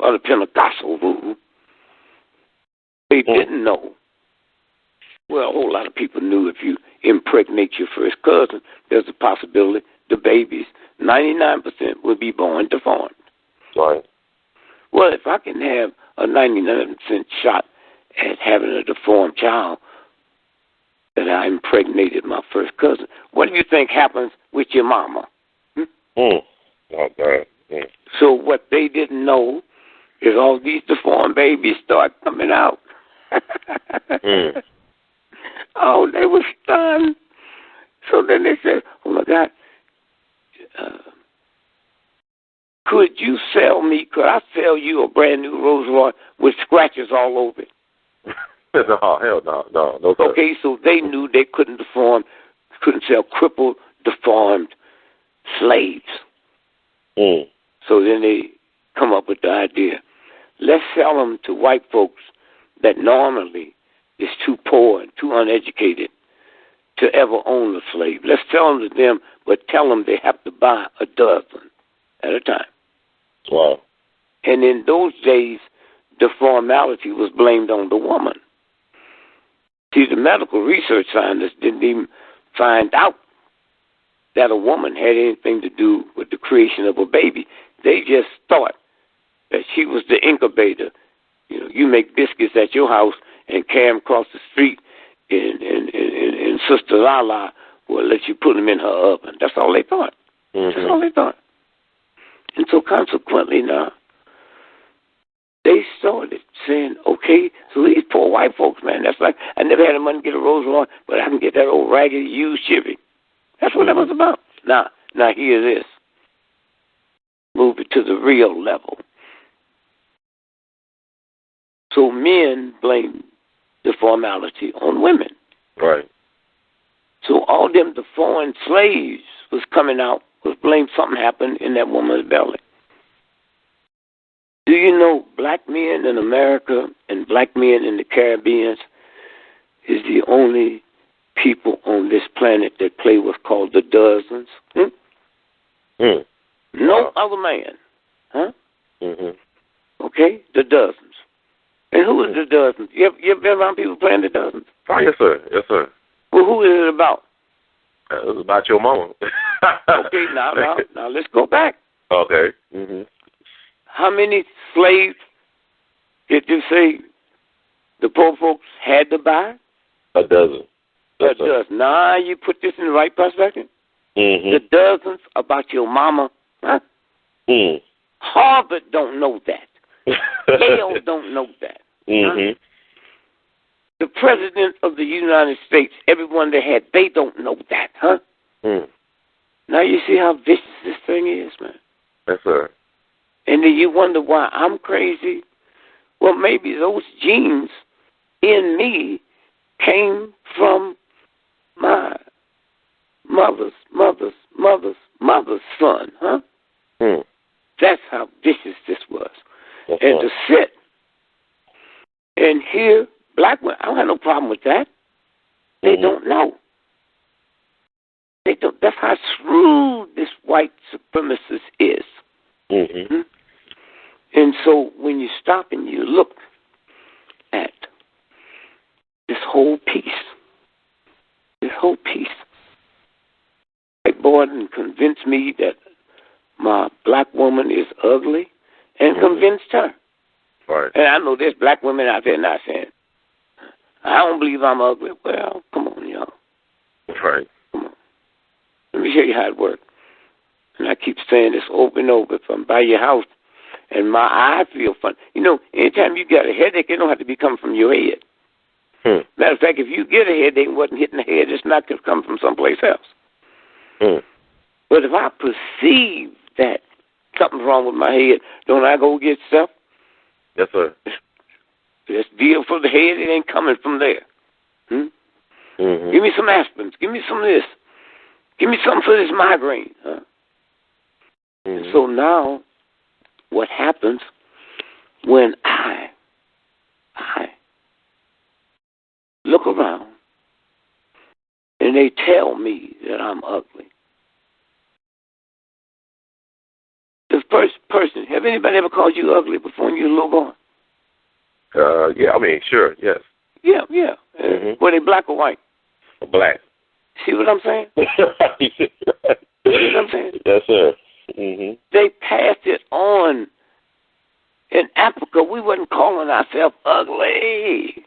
or the Pentecostal rule. They didn't know. Well, a whole lot of people knew if you impregnate your first cousin, there's a possibility the babies, 99% will be born deformed. Right. Well, if I can have a 99% shot at having a deformed child that I impregnated my first cousin, what do you think happens with your mama? Okay. So what they didn't know is all these deformed babies start coming out. Oh, they were stunned. So then they said, oh, my God, could you sell me, could I sell you a brand new Rolls Royce with scratches all over it? No, hell no, no. Sir. Okay, so they knew they couldn't sell crippled, deformed slaves. So then they come up with the idea, let's sell them to white folks that normally is too poor and too uneducated to ever own a slave. Let's sell them to them, but tell them they have to buy a dozen at a time. Wow. And in those days, deformality was blamed on the woman. See, the medical research scientists didn't even find out that a woman had anything to do with the creation of a baby. They just thought that she was the incubator. You know, you make biscuits at your house and carry them across the street, and Sister Lala will let you put them in her oven. That's all they thought. That's all they thought. And so consequently now, they started saying, okay, so these poor white folks, man, that's like, I never had the money to get a Rolls Royce, but I can get that old raggedy used Chevy. That's what that was about. Now hear this. Move it to the real level. So men blame deformality on women. Right. So all them deformed slaves was coming out was blamed something happened in that woman's belly. Do you know black men in America and black men in the Caribbean is the only people on this planet that play what's called the dozens? No other man. Huh? Okay? The dozens. And who is the dozens? You ever been around people playing the dozens? Oh, yes, sir. Yes, sir. Well, who is it about? It was about your mama. Okay, now let's go back. Okay. How many slaves did you say the poor folks had to buy? A dozen. A dozen. Now you put this in the right perspective. The dozens about your mama. Huh? Harvard don't know that. Yale don't know that. The president of the United States, everyone they had, they don't know that, huh? Now you see how vicious this thing is, man. Yes, sir. And then you wonder why I'm crazy. Well, maybe those genes in me came from my mother's son, huh? That's how vicious this was. That's and right. To sit and hear black women, I don't have no problem with that. They don't know. They don't. That's how shrewd this white supremacist is. Mm-hmm. And so when you stop and you look at this whole piece, white boy didn't convince me that my black woman is ugly, and convinced her. Right. And I know there's black women out there not saying, I don't believe I'm ugly. Well, come on, y'all. Right. Come on. Let me show you how it works. And I keep saying this over and over. If I'm by your house and my eye feel fun, anytime you get a headache, it don't have to be coming from your head. Matter of fact, if you get a headache and wasn't hitting the head, it's not going to come from someplace else. But if I perceive that something's wrong with my head, don't I go get stuff? Yes, sir. This deal for the head, it ain't coming from there. Give me some aspirins. Give me some of this. Give me something for this migraine. And so now, what happens when I look around and they tell me that I'm ugly? The first person, have anybody ever called you ugly before you look on? Yeah, I mean, sure, yes. Yeah. Were they black or white? Black. See what I'm saying? See what I'm saying? Yes, sir. They passed it on. In Africa, we wasn't calling ourselves ugly.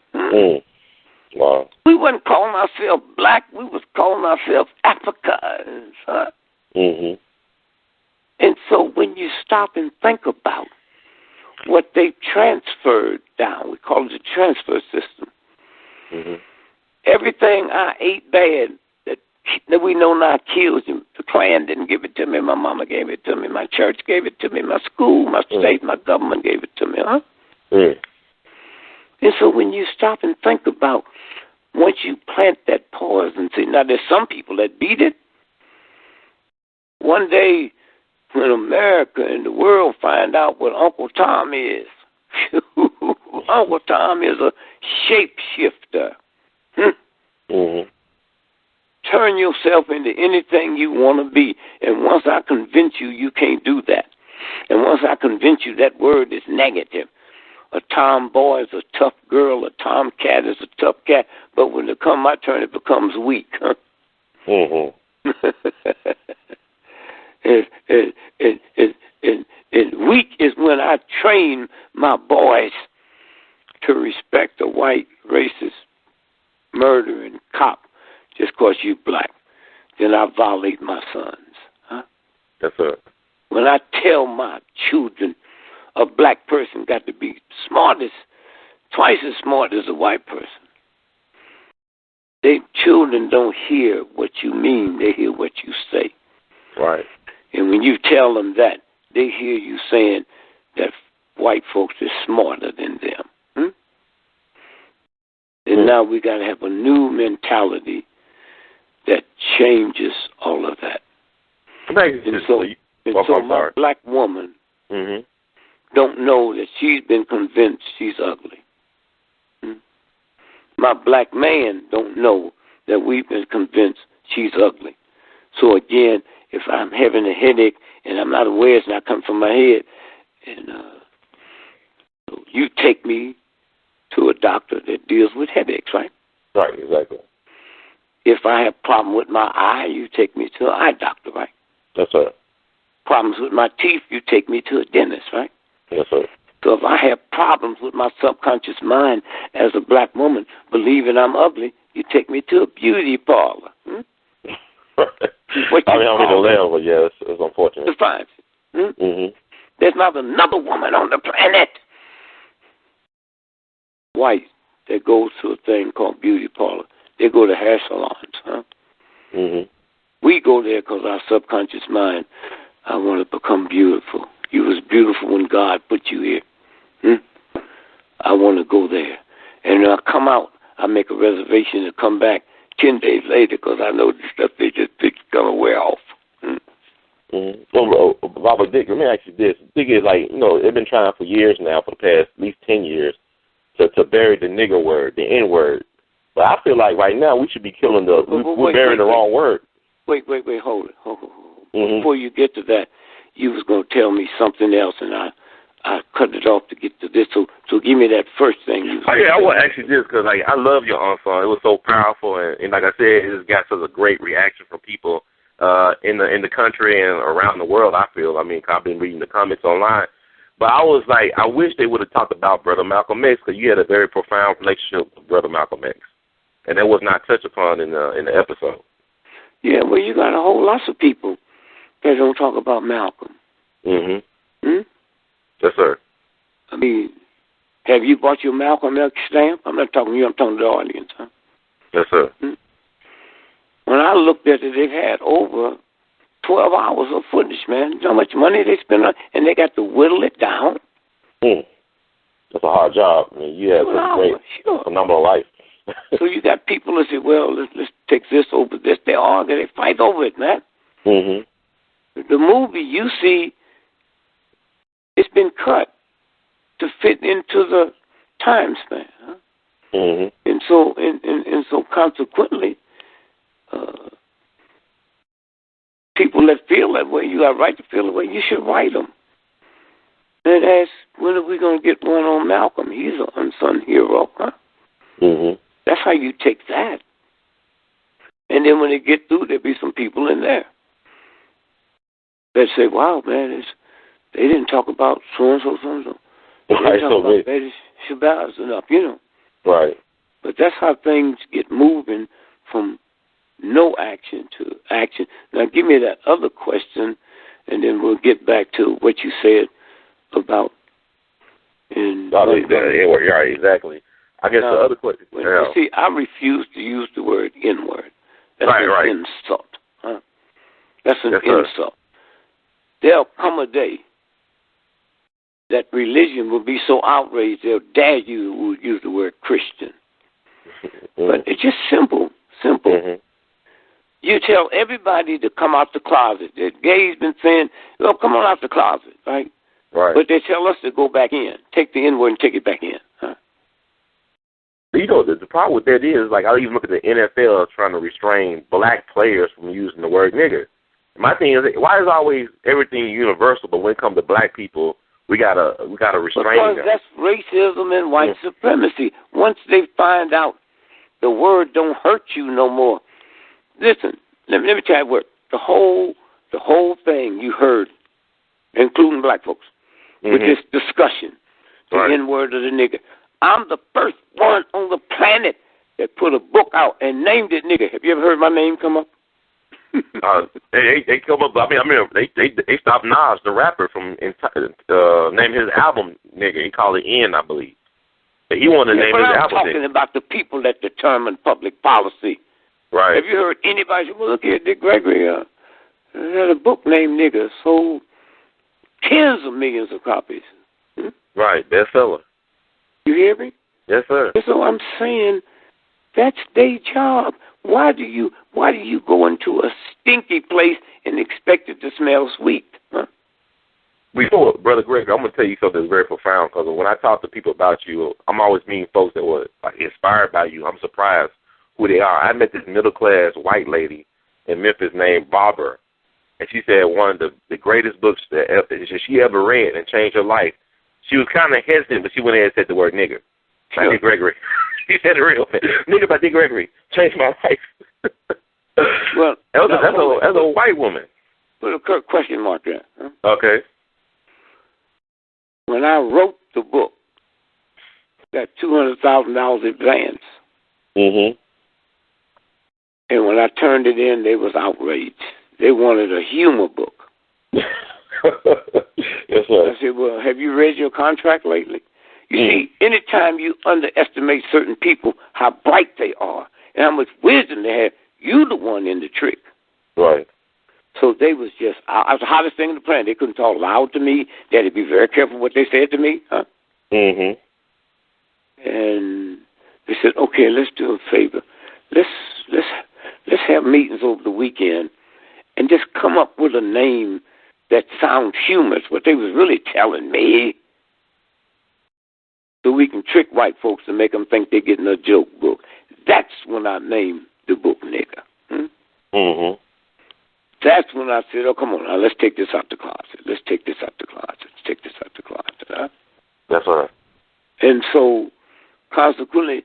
Wow. We wasn't calling ourselves black. We was calling ourselves Africans. And so when you stop and think about what they transferred down, we call it the transfer system. Everything I ate bad that we know now kills you. The Klan didn't give it to me. My mama gave it to me. My church gave it to me. My school, my state, my government gave it to me. And so when you stop and think about, once you plant that poison, see, now there's some people that beat it. One day, when America and the world find out what Uncle Tom is, Uncle Tom is a shapeshifter. Turn yourself into anything you want to be. And once I convince you, you can't do that. And once I convince you that word is negative. A tomboy is a tough girl. A tomcat is a tough cat. But when it comes my turn, it becomes weak. And weak is when I train my boys to respect a white racist murdering cop just because you black. Then I violate my sons. Yes, sir. When I tell my children a black person got to be twice as smart as a white person, they children don't hear what you mean. They hear what you say. Right. And when you tell them that, they hear you saying that white folks are smarter than them. And now we got to have a new mentality that changes all of that. And so my black woman don't know that she's been convinced she's ugly. My black man don't know that we've been convinced she's ugly. So again, if I'm having a headache and I'm not aware it's not coming from my head, and you take me to a doctor that deals with headaches, right? Right, exactly. If I have problem with my eye, you take me to an eye doctor, right? Yes, sir. Problems with my teeth, you take me to a dentist, right? Yes, sir. So if I have problems with my subconscious mind as a black woman, believing I'm ugly, you take me to a beauty parlor. I mean, I'm in the level, but yeah, it's unfortunate. It's fine. There's not another woman on the planet white that goes to a thing called beauty parlor. They go to hair salons, We go there because our subconscious mind, I want to become beautiful. You was beautiful when God put you here. I want to go there. And when I come out, I make a reservation to come back 10 days later because I know the stuff they just picked is going to wear off. Well, Baba Dick, let me ask you this. Dick is like, they've been trying for years now, for the past at least 10 years, to bury the nigger word, the N word. But I feel like right now we should be killing we're burying the wrong word. Wait, hold it. Before you get to that, you was going to tell me something else, and I cut it off to get to this. So give me that first thing. I want to ask you this because I love your Unsung. It was so powerful, and like I said, it just got such a great reaction from people in the country and around the world. I feel. I mean, I've been reading the comments online, but I was like, I wish they would have talked about Brother Malcolm X, because you had a very profound relationship with Brother Malcolm X, and that was not touched upon in the episode. Yeah, well, you got a whole lot of people that don't talk about Malcolm. Mm-hmm. Yes, sir. I mean, have you bought your Malcolm X stamp? I'm not talking to you. I'm talking to the audience. Huh? Yes, sir. When I looked at it, they've had over 12 hours of footage, man. You know how much money they spend on, and they got to whittle it down. That's a hard job. I mean, you have a great, phenomenal life. So you got people that say, well, let's take this over this. They argue. They fight over it, man. Mm-hmm. The movie you see, it's been cut to fit into the time span. Huh? Mm-hmm. And so consequently, people that feel that way, you got a right to feel that way, you should write them. And ask, when are we going to get one on Malcolm? He's an unsung hero, huh? Mm-hmm. That's how you take that. And then when they get through, there'll be some people in there that say, wow, man, they didn't talk about so-and-so, so-and-so. They didn't talk about Betty Shabazz enough, you know. Right. But that's how things get moving from no action to action. Now, give me that other question, and then we'll get back to what you said about. Right, exactly. I guess the other question. You see, I refuse to use the word N-word. That's an insult. Huh? That's an insult. There'll come a day that religion will be so outraged they'll dare you to use the word Christian. But it's just simple. Mm-hmm. You tell everybody to come out the closet. The gays been saying, well, come on out the closet, right? Right. But they tell us to go back in. Take the N-word and take it back in. Huh? You know, the problem with that is, like, I even look at the NFL trying to restrain black players from using the word nigger. My thing is, why is always everything universal, but when it comes to black people, we gotta restrain them? Because that's racism and white supremacy. Once they find out the word don't hurt you no more. Listen, let me tell you what the whole thing you heard, including black folks, with this discussion, the N-word of the nigger. I'm the first one on the planet that put a book out and named it nigger. Have you ever heard my name come up? They come up. I mean, they stopped Nas, the rapper, from naming his album nigger. He called it N, I believe. He wanted to name his album. I'm talking about the people that determine public policy. Right. Have you heard anybody say, well, look here, Dick Gregory had a book named Nigger, sold tens of millions of copies. Right, bestseller. You hear me? Yes, sir. So I'm saying that's their job. Why do you go into a stinky place and expect it to smell sweet? Huh? Before, Brother Greg, I'm going to tell you something that's very profound, because when I talk to people about you, I'm always meeting folks that were inspired by you. I'm surprised who they are. I met this middle-class white lady in Memphis named Barbara, and she said one of the greatest books that she ever read and changed her life. She was kind of hesitant, but she went ahead and said the word nigger. By Dick Gregory. She said it real fast. Nigger by Dick Gregory changed my life. Well, that's a white woman. Put a question mark there. Huh? Okay. When I wrote the book, got $200,000 advance. Mm-hmm. And when I turned it in, they was outraged. They wanted a humor book. Yes, sir. I said, well, have you read your contract lately? You see, anytime you underestimate certain people, how bright they are and how much wisdom they have, you the one in the trick. Right. So they was just, I was the hottest thing in the planet. They couldn't talk loud to me. They had to be very careful what they said to me. Huh? Mm-hmm. And they said, okay, let's do a favor. Let's have meetings over the weekend and just come up with a name that sounds humorous, what they was really telling me, so we can trick white folks and make them think they're getting a joke book. That's when I named the book Nigger. Mm-hmm. That's when I said, oh, come on, now, let's take this out the closet. Let's take this out the closet. Let's take this out the closet. Huh? That's right. And so, consequently,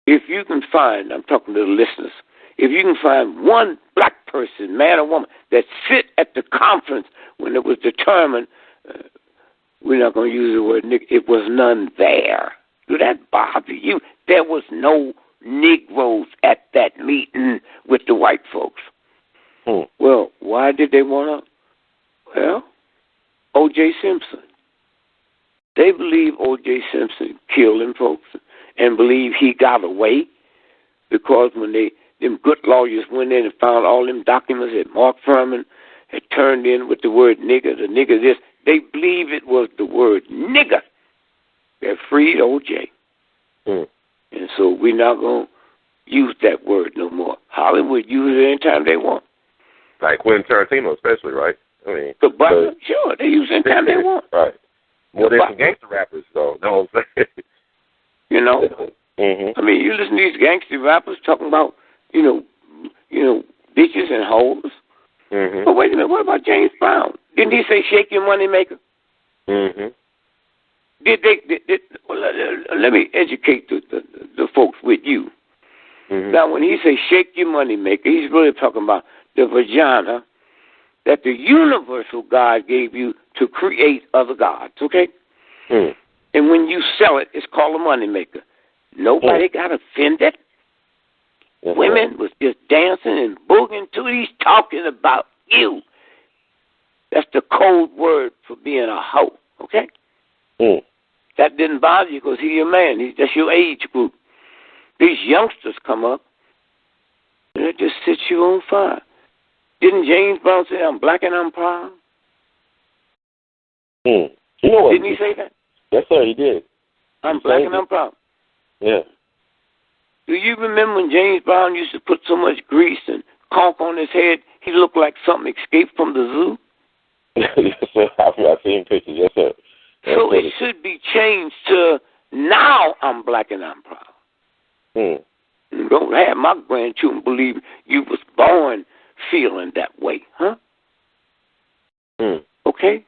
if you can find, I'm talking to the listeners, if you can find one black person, man or woman, that sit at the conference when it was determined, we're not going to use the word nigga, it was none there. Do that bother you? There was no Negroes at that meeting with the white folks. Well, why did they want to? Well, O.J. Simpson. They believe O.J. Simpson killed them folks and believe he got away because when them good lawyers went in and found all them documents that Mark Furman had turned in with the word nigger, the nigger this, they believe it was the word nigger that freed O.J. And so we're not going to use that word no more. Hollywood uses it anytime they want. Like Quentin Tarantino especially, right? I mean, sure, they use it anytime they want. Right. Well, there's some gangster rappers, though. No, I'm saying. You know? I mean, you listen to these gangster rappers talking about, you know, bitches and hoes. But wait a minute, what about James Brown? Didn't he say shake your money maker? Well, let me educate the folks with you. Now, when he say shake your money maker, he's really talking about the vagina that the universal God gave you to create other gods, okay? And when you sell it, it's called a money maker. Nobody got offended. Women was just dancing and booging to it. He's talking about you. That's the code word for being a hoe, okay? That didn't bother you because he's your man. That's your age group. These youngsters come up, and it just sets you on fire. Didn't James Brown say, I'm black and I'm proud? You know what? Didn't he say that? Yes, sir, he did. I'm black and I'm proud. Yeah. Do you remember when James Brown used to put so much grease and conch on his head, he looked like something escaped from the zoo? Yes, sir. I've seen pictures. Yes, sir. So it should be changed to now I'm black and I'm proud. Don't have my grandchildren believe you was born feeling that way, huh? Okay?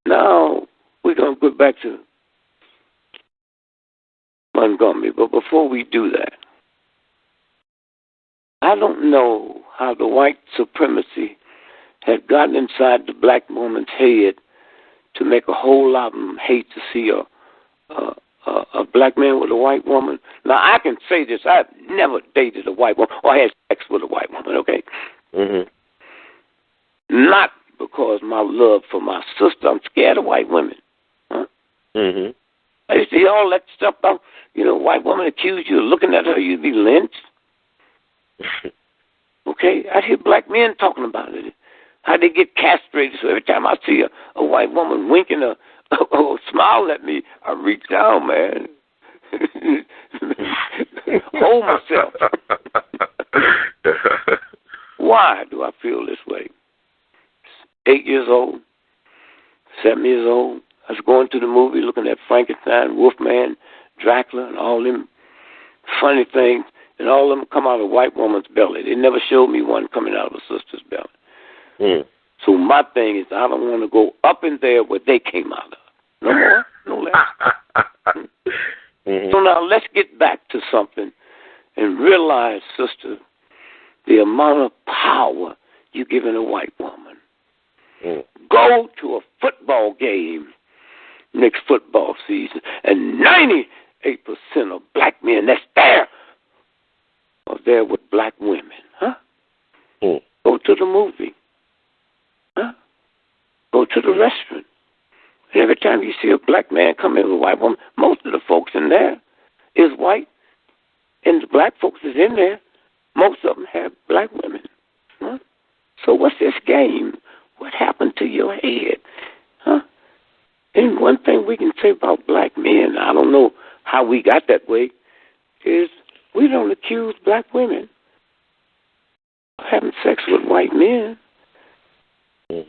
Now we're going to go back to Montgomery, but before we do that, I don't know how the white supremacy had gotten inside the black woman's head to make a whole lot of them hate to see a black man with a white woman. Now, I can say this. I've never dated a white woman or had sex with a white woman, okay? Not because my love for my sister. I'm scared of white women. Huh? I used to hear all that stuff about, white woman accuse you of looking at her, you'd be lynched. Okay? I hear black men talking about it. How they get castrated. So every time I see a white woman winking or smiling at me, I reach down, man. Hold myself. Why do I feel this way? 8 years old, 7 years old. I was going to the movie looking at Frankenstein, Wolfman, Dracula, and all them funny things, and all of them come out of a white woman's belly. They never showed me one coming out of a sister's belly. So my thing is I don't want to go up in there where they came out of. No more, no less. So now let's get back to something and realize, sister, the amount of power you're giving a white woman. Go to a football game next football season, and 98% of black men that's there are there with black women. Huh? Go to the movie. Huh? Go to the restaurant. And every time you see a black man come in with a white woman, most of the folks in there is white, and the black folks is in there. Most of them have black women. Huh? So what's this game? What happened to your head? Huh? And one thing we can say about black men, I don't know how we got that way, is we don't accuse black women of having sex with white men. We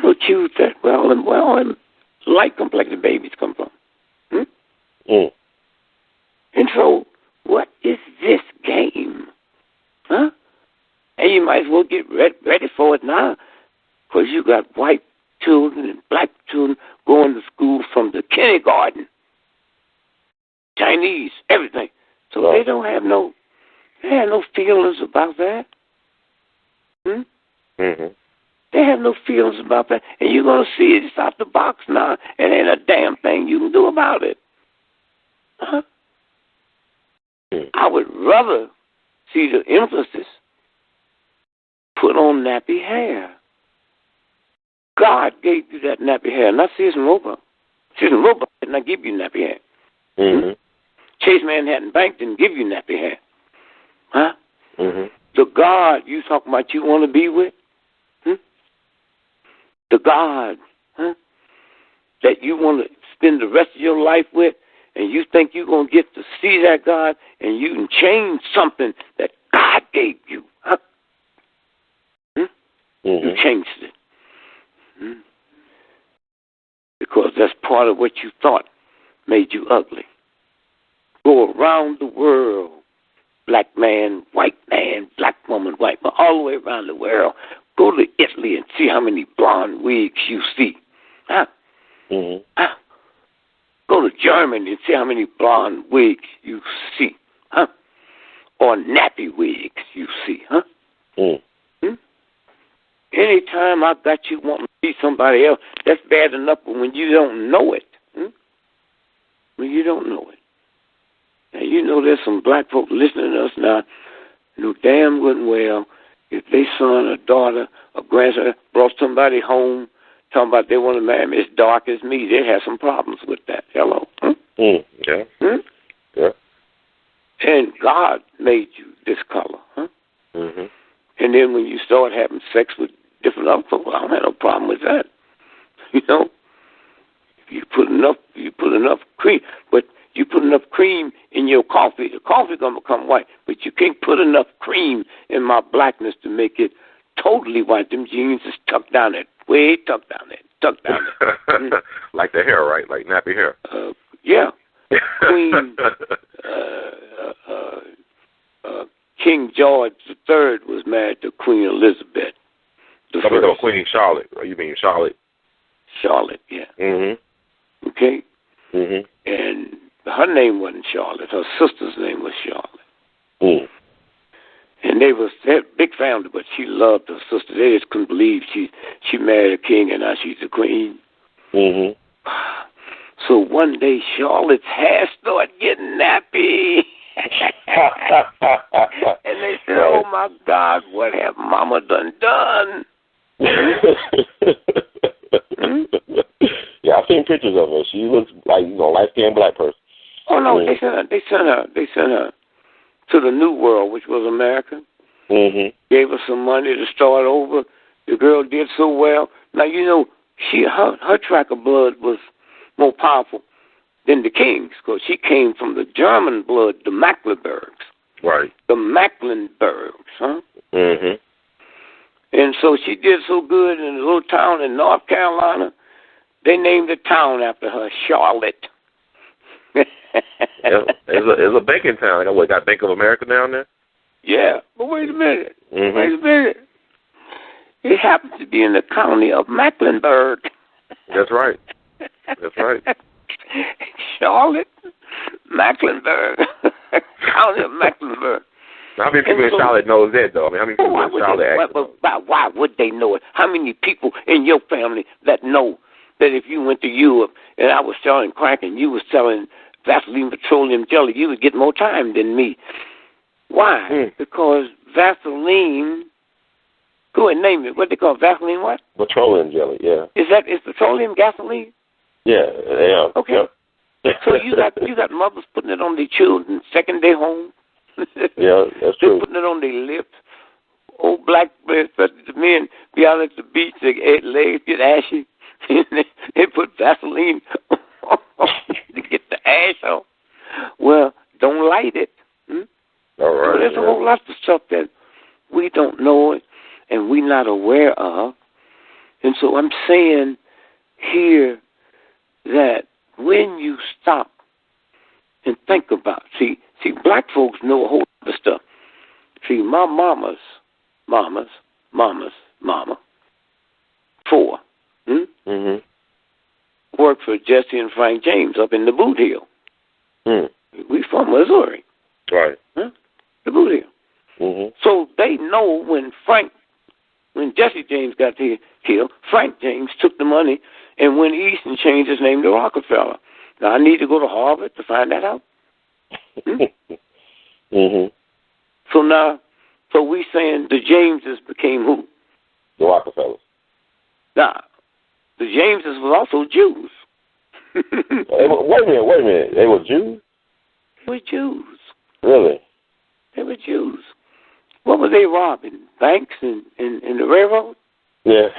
don't accuse that. Well, and light complected babies come from. And so, what is this game? Huh? as well get ready for it now, because you got white children and black children going to school from the kindergarten, Chinese, everything. So they don't have no feelings about that. Mm-hmm. They have no feelings about that. And you're going to see it. It's out the box now. And ain't a damn thing you can do about it. Huh? I would rather see the emphasis put on nappy hair. God gave you that nappy hair, not Susan Roebuck. Susan Roebuck did not give you nappy hair. Mm-hmm. Chase Manhattan Bank didn't give you nappy hair. Huh? Mm-hmm. The God you talking about you want to be with? The God that you want to spend the rest of your life with, and you think you're going to get to see that God, and you can change something that God gave you. Huh? You changed it. Because that's part of what you thought made you ugly. Go around the world, black man, white man, black woman, white man, all the way around the world. Go to Italy and see how many blonde wigs you see. Huh? Go to Germany and see how many blonde wigs you see. Huh? Or nappy wigs you see. Huh? Anytime I got you wanting to see somebody else, that's bad enough when you don't know it. When you don't know it. And you know there's some black folk listening to us now who damn good and well, if their son or daughter or grandson brought somebody home talking about they want to marry me as dark as me, they have some problems with that. Hello? Yeah. Yeah. And God made you this color. And then when you start having sex with different other people, I don't have no problem with that. You know? You put enough cream, but you put enough cream in your coffee, the coffee gonna become white. But you can't put enough cream in my blackness to make it totally white. Them jeans is tucked down it, way tucked down it. Like the hair, right? Like nappy hair. Yeah. Queen King George III was married to Queen Elizabeth. Queen Charlotte. Or you mean Charlotte? Charlotte, yeah. Okay. And her name wasn't Charlotte. Her sister's name was Charlotte. And they had a big family, but she loved her sister. They just couldn't believe she married a king and now she's a queen. So one day Charlotte's hair started getting nappy. And they said, "Oh my God, what have Mama done?" Yeah, I've seen pictures of her. She looks like light-skinned black person. Oh no, they sent her to the New World, which was America. Gave her some money to start over. The girl did so well. Now you know her track of blood was more powerful than the king's, because she came from the German blood, the Mecklenburgs. Right. The Mecklenburgs, huh? And so she did so good in a little town in North Carolina, they named the town after her, Charlotte. It's a banking town. Got Bank of America down there? Yeah, but wait a minute. Wait a minute. It happens to be in the county of Mecklenburg. That's right. That's right. Charlotte, Mecklenburg, county of Mecklenburg. How many people in Charlotte knows that, though? I mean, how many people in Charlotte why would they know it? How many people in your family that know that if you went to Europe and I was selling crack and you was selling Vaseline petroleum jelly, you would get more time than me? Why? Because Vaseline, go ahead, name it. What they call Vaseline what? Petroleum jelly, yeah. Is petroleum gasoline? Yeah. Okay. Yep. So you got mothers putting it on their children, second day home. Yeah, that's true. They're putting it on their lips. Old black men be out at the beach, their legs get ashy. They put Vaseline to get the ash off. Well, don't light it. All right. So there's a whole lot of stuff that we don't know it and we're not aware of. And so I'm saying here that when you stop and think about, see, black folks know a whole lot of stuff. See, my mamas mama's mama. 4. Worked for Jesse and Frank James up in the Boot Hill. We from Missouri. Right. The Boot Hill. So they know when Jesse James got killed, Frank James took the money and went east and changed his name to Rockefeller. Now, I need to go to Harvard to find that out. So we saying the Jameses became who? The Rockefellers. Now, the Jameses were also Jews. Wait a minute. They were Jews? They were Jews. Really? They were Jews. What were they robbing? Banks and the railroad? Yeah.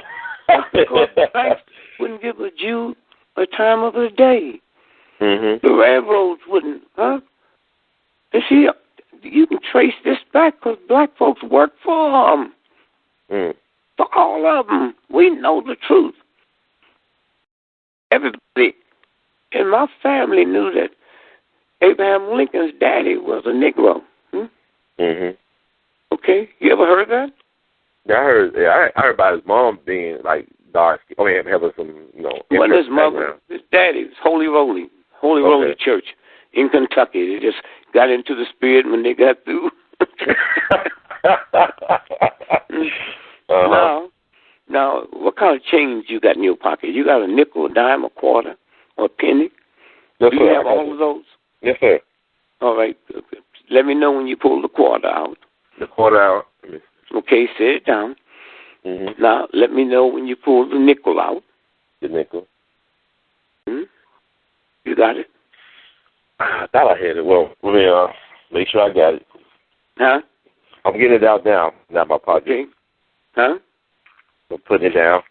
Because banks wouldn't give a Jew a time of the day. The railroads wouldn't, huh? And see, you can trace this back because black folks work for them. For all of them. We know the truth. Everybody in my family knew that Abraham Lincoln's daddy was a Negro. Okay, you ever heard that? Yeah, I heard about his mom being like dark. I mean, having some, Well, his mother, his daddy was Holy Roly Church in Kentucky. They just got into the spirit when they got through. Now, what kind of change you got in your pocket? You got a nickel, a dime, a quarter, or a penny? Yes, Do you have all of those? Yes, sir. All right. Let me know when you pull the quarter out. The quarter out. Okay, set it down. Now, let me know when you pull the nickel out. The nickel. You got it? I thought I had it. Well, let me make sure I got it. Huh? I'm getting it out now. Not my pocket. Okay. Huh? I'm putting it down.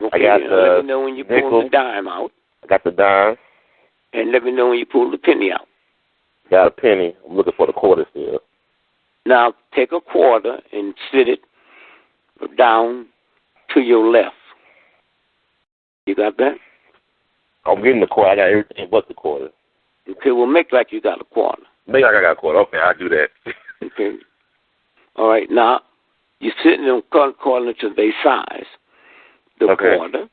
Okay, I got let me know when you nickel. pull the dime out. I got the dime. And let me know when you pull the penny out. Got a penny. I'm looking for the quarter still. Now, take a quarter and sit it down to your left. You got that? I'm getting the quarter. I got everything but the quarter. Okay, well, make like you got a quarter. Make like I got a quarter. Okay, I'll do that. Okay. All right, now, you're sitting them according to their size. The quarter,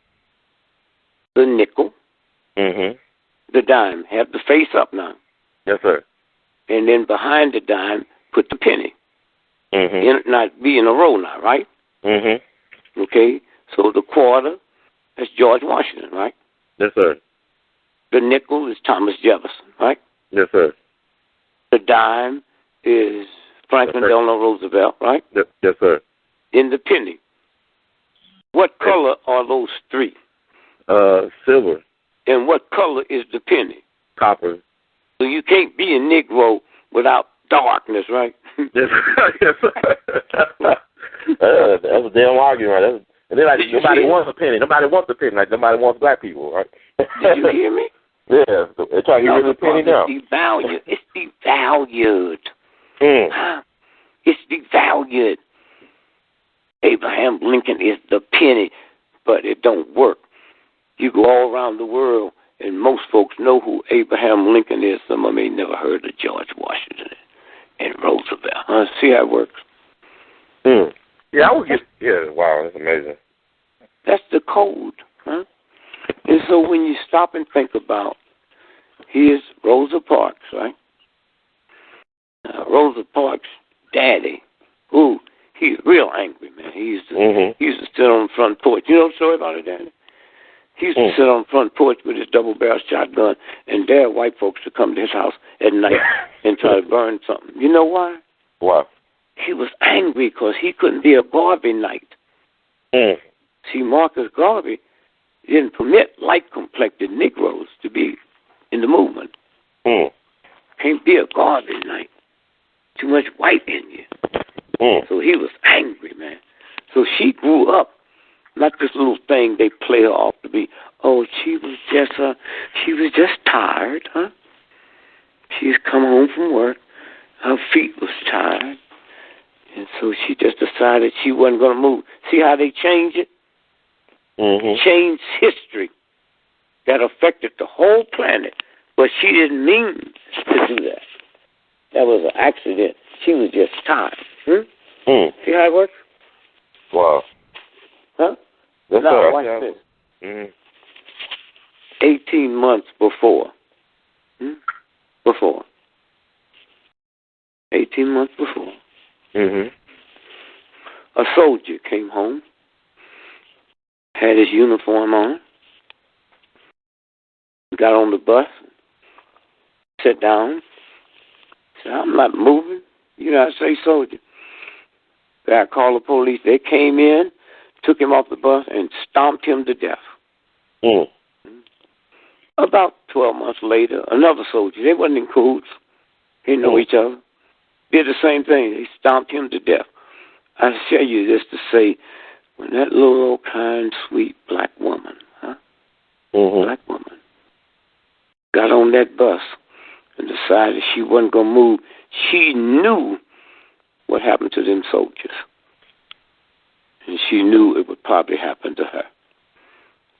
the nickel, the dime. Have the face up now. Yes, sir. And then behind the dime, put the penny. Not be in a row now, right? Okay, so the quarter, that's George Washington, right? Yes, sir. The nickel is Thomas Jefferson, right? Yes, sir. The dime is Franklin Delano Roosevelt, right? Yes, sir. In the penny, what color are those three? Silver. And what color is the penny? Copper. So you can't be a Negro without darkness, right? Yes, yes, sir. That's a damn argument, right? And then, like, nobody wants a penny. Nobody wants a penny. Like, nobody wants black people, right? Did you hear me? Yeah. They're trying to get rid of the penny now. It's devalued. It's devalued. Abraham Lincoln is the penny, but it don't work. You go all around the world, and most folks know who Abraham Lincoln is. Some of them ain't never heard of George Washington and Roosevelt. See how it works? Yeah, I would get. Yeah, wow, that's amazing. That's the code, huh? And so when you stop and think about, here's Rosa Parks, right? Rosa Parks' daddy, he's real angry, man. He used to sit on the front porch. You know the story about it, Daddy? He used to sit on the front porch with his double-barrel shotgun and dare white folks to come to his house at night and try to burn something. You know why? Why? He was angry because he couldn't be a Garvey Knight. See, Marcus Garvey didn't permit light-complected Negroes to be in the movement. Can't be a Garvey Knight. Too much white in you. So he was angry, man. So she grew up, not this little thing they play her off to be, she was just tired, huh? She's come home from work. Her feet was tired. And so she just decided she wasn't going to move. See how they changed it? Changed history that affected the whole planet. But she didn't mean to do that. That was an accident. She was just tired. See how it works? Wow. Huh? Yes, now, sir. watch this. Mm-hmm. 18 months before. Before. 18 months before. Mm-hmm. A soldier came home, had his uniform on, got on the bus, sat down, said, I'm not moving. United States soldier. I called the police. They came in, took him off the bus, and stomped him to death. Mm. About 12 months later, another soldier, they wasn't in cahoots, they know each other, did the same thing. They stomped him to death. I tell you this to say, when that little old kind, sweet black woman, black woman, got on that bus and decided she wasn't going to move, she knew what happened to them soldiers. And she knew it would probably happen to her.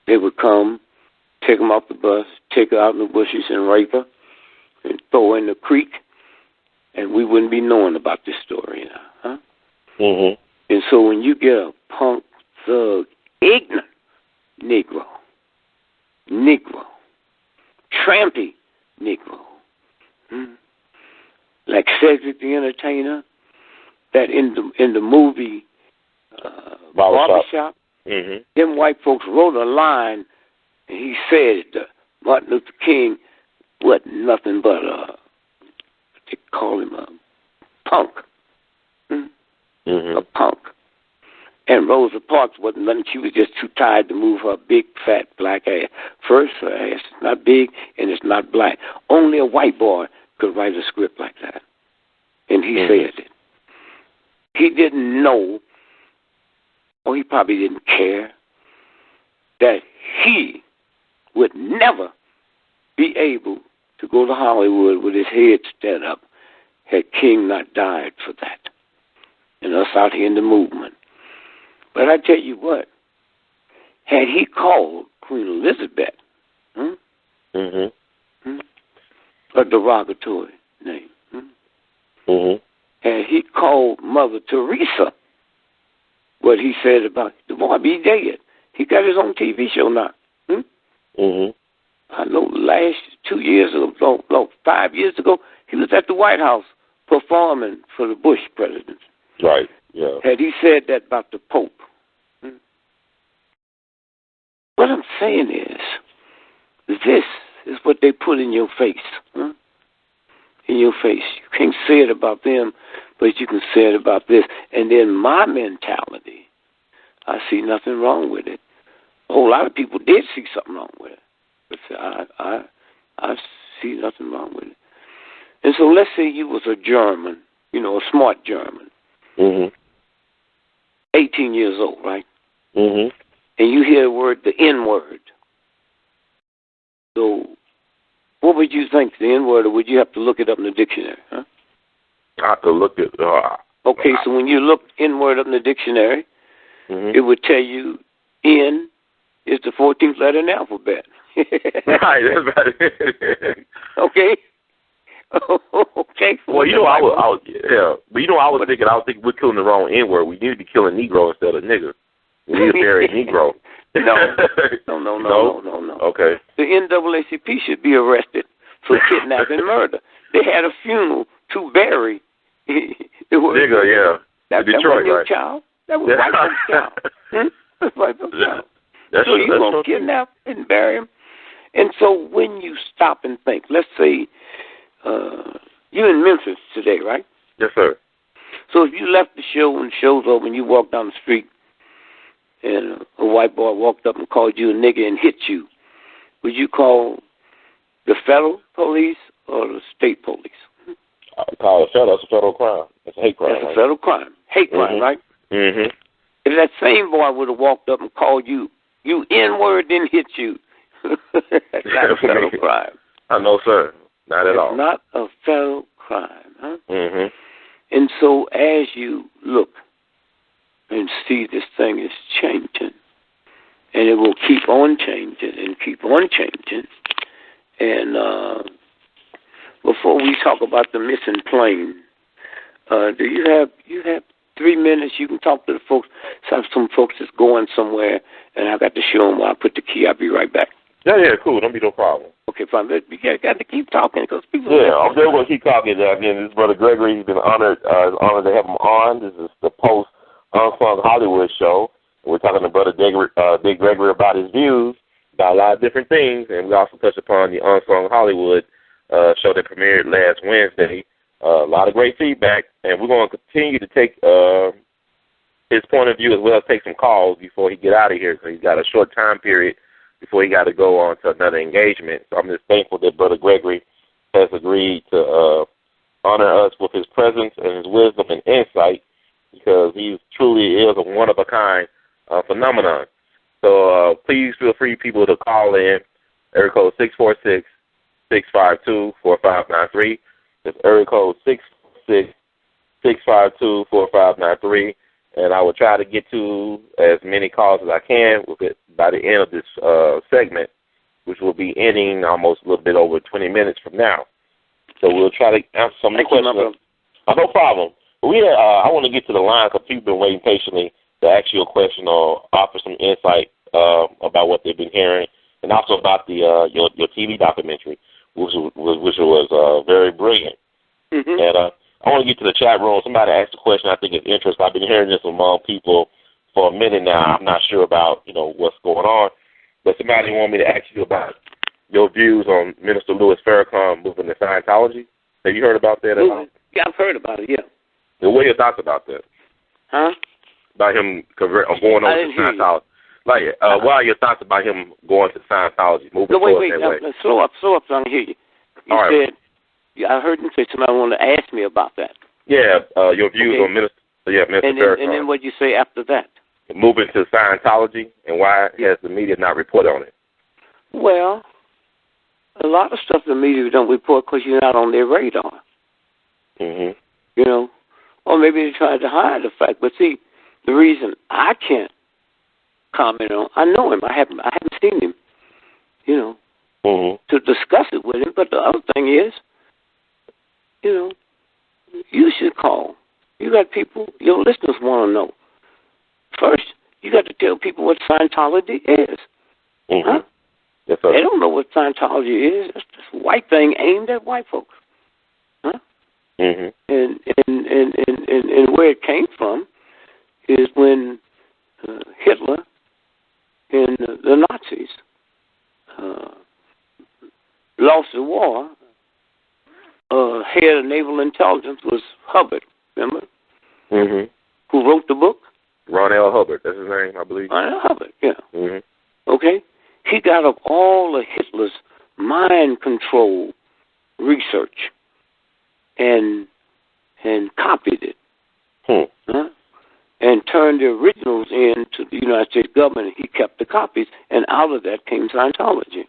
They would come, take them off the bus, take her out in the bushes and rape her and throw her in the creek, and we wouldn't be knowing about this story now, huh? Mm-hmm. And so when you get a punk, thug, ignorant Negro, trampy Negro, like Cedric the Entertainer, that in the movie Barbershop, them white folks wrote a line, and he said Martin Luther King wasn't nothing but they call him a punk, a punk. And Rosa Parks wasn't nothing. She was just too tired to move her big, fat, black ass. First, her ass is not big and it's not black. Only a white boy could write a script like that. And he said it. He didn't know, or he probably didn't care, that he would never be able to go to Hollywood with his head stand up had King not died for that. And us out here in the movement. But I tell you what, had he called Queen Elizabeth a derogatory name, had he called Mother Teresa what he said about the boy be dead. He got his own TV show now. I know last 2 years ago, no, 5 years ago, he was at the White House performing for the Bush presidency. Right, yeah. Had he said that about the Pope? What I'm saying is, this is what they put in your face. In your face. You can't say it about them, but you can say it about this. And then my mentality, I see nothing wrong with it. A whole lot of people did see something wrong with it. But I see nothing wrong with it. And so let's say you was a German, a smart German. 18 years old, right? And you hear the word, the N-word. So what would you think, the N-word, or would you have to look it up in the dictionary? Huh? I have to look at... okay, so when you look N-word up in the dictionary, it would tell you N is the 14th letter in the alphabet. Right, that's right. Okay? Okay. Well, I was thinking we're killing the wrong N-word. We need to be killing Negro instead of nigger. We need to bury Negro. No. Okay. The NAACP should be arrested for kidnapping and murder. They had a funeral to bury the word nigger, yeah. That Detroit, wasn't your right? child. That was white folks' child. That's white folks' child. So you're going to kidnap and bury him? And so when you stop and think, let's say you're in Memphis today, right? Yes, sir. So if you left the show and the show's over and you walk down the street and a white boy walked up and called you a nigger and hit you, would you call the federal police or the state police? I call it federal. That's a federal crime. That's a hate crime. That's a federal crime. Hate crime, right? If that same boy would have walked up and called you N-word, then hit you, that's not a federal crime. No, sir. Not at all. It's not a federal crime, huh? And so as you look and see this thing is changing, and it will keep on changing and keep on changing. And before we talk about the missing plane, do you have 3 minutes, you can talk to the folks. So I have some folks that's going somewhere, and I got to show them while I put the key. I'll be right back. Yeah, cool. Don't be no problem. Okay, fine. But you got to keep talking because people. Yeah, I'm still going to keep talking. Again, this is Brother Gregory. He's been honored. It's honored to have him on. This is the post Unsung Hollywood show. We're talking to Brother Dick Gregory about his views about a lot of different things, and we also touched upon the Unsung Hollywood show that premiered last Wednesday. A lot of great feedback, and we're going to continue to take his point of view as well as take some calls before he get out of here, because he's got a short time period before he got to go on to another engagement. So I'm just thankful that Brother Gregory has agreed to honor us with his presence and his wisdom and insight, because he truly is a one-of-a-kind phenomenon. So please feel free, people, to call in. Area code 646-652-4593. That's area code 646-652-4593. And I will try to get to as many calls as I can with it by the end of this segment, which will be ending almost a little bit over 20 minutes from now. So we'll try to answer some of the questions. No problem. I want to get to the line because people have been waiting patiently to ask you a question or offer some insight about what they've been hearing, and also about the your TV documentary, which was very brilliant. Mm-hmm. And I want to get to the chat room. Somebody asked a question I think is interesting. I've been hearing this among people for a minute now. I'm not sure about what's going on, but somebody wanted me to ask you about your views on Minister Louis Farrakhan moving to Scientology. Have you heard about that at all? Yeah, I've heard about it. Yeah. And what are your thoughts about that? Huh? About him going over to Scientology. What are your thoughts about him going to Scientology, moving towards that way? Slow up, so I can hear you. You said, I heard him say somebody wanted to ask me about that. Yeah, your views on Minister Farrakhan. And then what did you say after that? Moving to Scientology, and why has the media not reported on it? Well, a lot of stuff the media don't report because you're not on their radar. Mm-hmm. Or maybe they tried to hide the fact. But see, the reason I can't comment on, I know him. I haven't seen him, mm-hmm. to discuss it with him. But the other thing is, you should call. You got people, your listeners want to know. First, you got to tell people what Scientology is. Mm-hmm. Huh? Yes, sir. They don't know what Scientology is. It's this white thing aimed at white folks. Huh? Mm-hmm. And where it came from is when Hitler and the Nazis lost the war. Head of naval intelligence was Hubbard, remember? Mm-hmm. Who wrote the book? Ron L. Hubbard, that's his name, I believe. Ron L. Hubbard, yeah. Mm-hmm. Okay? He got up all of Hitler's mind control research and copied it. Huh? And turned the originals in to the United States government. He kept the copies, and out of that came Scientology.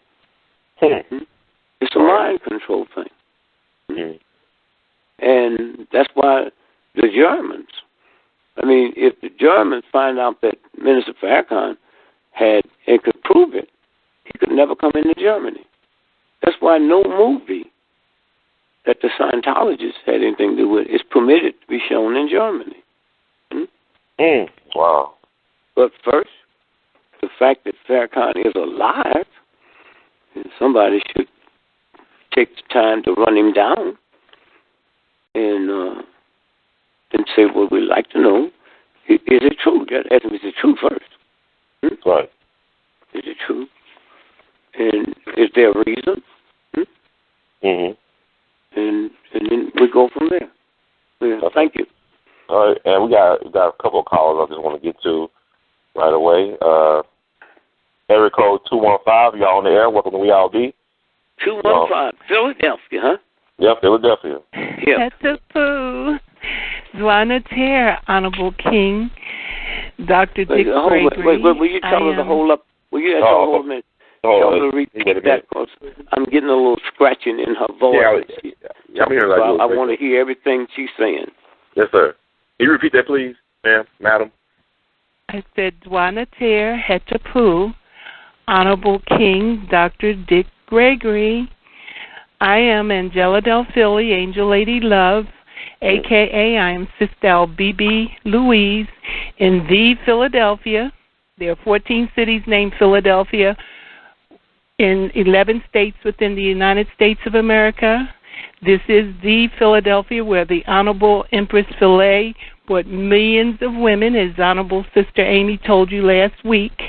It's a mind control thing. Mm-hmm. And that's why the Germans, if the Germans find out that Minister Farrakhan had and could prove it, he could never come into Germany. That's why no movie that the Scientologists had anything to do with is permitted to be shown in Germany. Wow. But first, the fact that Farrakhan is alive, somebody should take the time to run him down and say, well, we'd like to know, is it true? Ask him, is it true first? Right. Is it true? And is there a reason? Mm-hmm. And then we go from there. Yeah, okay. Thank you. All right, and we got a couple of calls I just want to get to right away. Area code 215, y'all on the air. Welcome to We All Be. 215, Philadelphia, huh? Yeah, Philadelphia. Yeah. Petapoo, Zwana Honorable King, Dr. Dick Gregory. Wait, will you tell her to hold up? Will you hold a minute? Tell her to repeat that, because I'm getting a little scratching in her voice. I'm hearing like I want to hear everything she's saying. Yes, sir. Can you repeat that, please, madam? I said, Dwana Petapoo, Honorable King, Dr. Dick Gregory. I am Angela Del Philly, Angel Lady Love, a.k.a. I am Sister LBB Louise in the Philadelphia. There are 14 cities named Philadelphia in 11 states within the United States of America. This is the Philadelphia where the Honorable Empress Philae brought millions of women, as Honorable Sister Amy told you last week.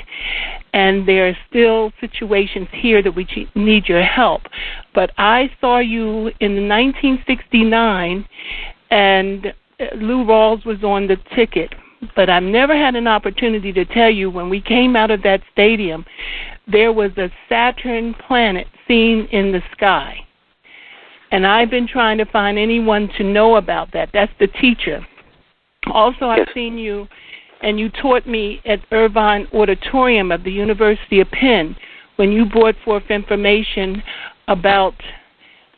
And there are still situations here that we need your help. But I saw you in 1969, and Lou Rawls was on the ticket. But I've never had an opportunity to tell you, when we came out of that stadium, there was a Saturn planet seen in the sky. And I've been trying to find anyone to know about that. That's the teacher. Also, I've seen you, and you taught me at Irvine Auditorium of the University of Penn when you brought forth information about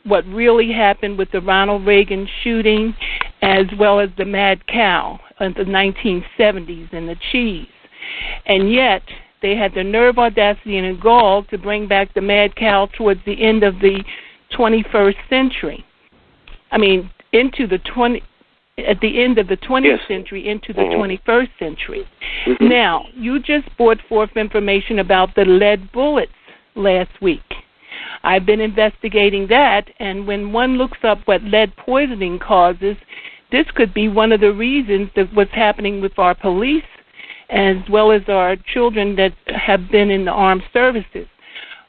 what really happened with the Ronald Reagan shooting, as well as the mad cow of the 1970s and the cheese. And yet, they had the nerve, audacity, and gall to bring back the mad cow towards the end of the 21st century. I mean, at the end of the 20th century into the 21st century. Now, you just brought forth information about the lead bullets last week. I've been investigating that, and when one looks up what lead poisoning causes, this could be one of the reasons that what's happening with our police, as well as our children that have been in the armed services.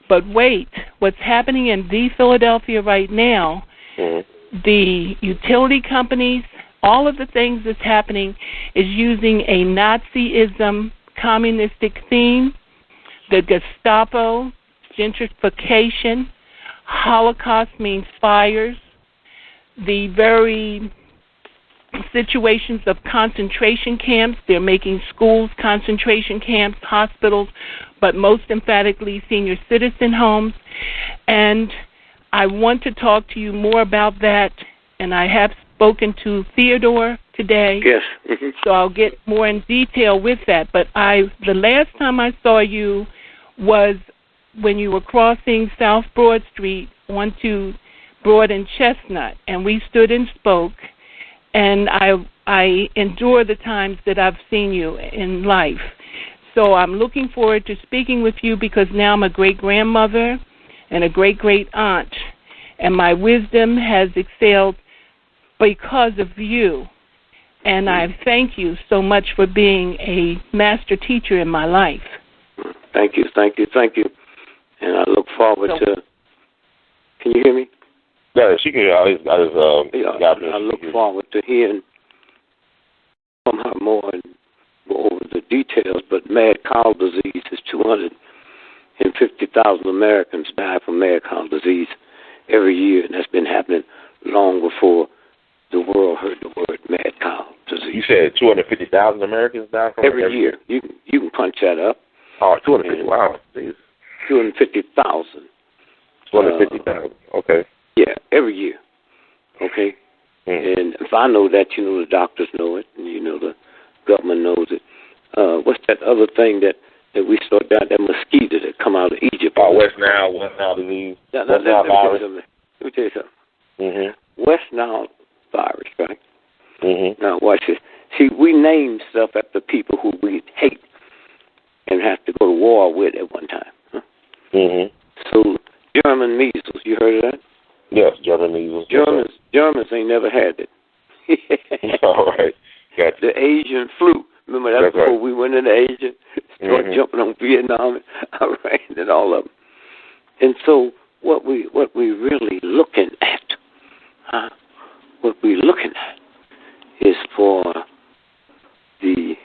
But wait, what's happening in the Philadelphia right now, the utility companies, all of the things that's happening is using a Nazism communistic theme, the Gestapo, gentrification, Holocaust means fires, the very situations of concentration camps. They're making schools concentration camps, hospitals, but most emphatically senior citizen homes. And I want to talk to you more about that, and I have spoken to Theodore today. Yes. So I'll get more in detail with that. But the last time I saw you was when you were crossing South Broad Street onto Broad and Chestnut, and we stood and spoke. And I endure the times that I've seen you in life. So I'm looking forward to speaking with you, because now I'm a great-grandmother and a great-great-aunt, and my wisdom has excelled because of you. And I thank you so much for being a master teacher in my life. Thank you. And I look forward to... Can you hear me? Yeah, she can. I look forward to hearing from her more and go over the details. But mad cow disease is 250,000 Americans die from mad cow disease every year, and that's been happening long before the world heard the word mad cow disease. You said 250,000 Americans die from every year. You can punch that up. Oh, 250. Wow. Jeez. 250,000. 250,000. Okay. Yeah, every year. Okay? And if I know that, the doctors know it, and the government knows it. What's that other thing that we saw down, that mosquito that come out of Egypt? West Nile disease. Let me tell you something. West Nile virus, right? Now, watch this. See, we name stuff after people who we hate and have to go to war with at one time. Huh? So, German measles, you heard of that? Yes, German measles. Germans ain't never had it. All right. Gotcha. The Asian flu. Remember that's before we went into Asia? Started jumping on Vietnam and Iran and all of them. And so what we really looking at, is for the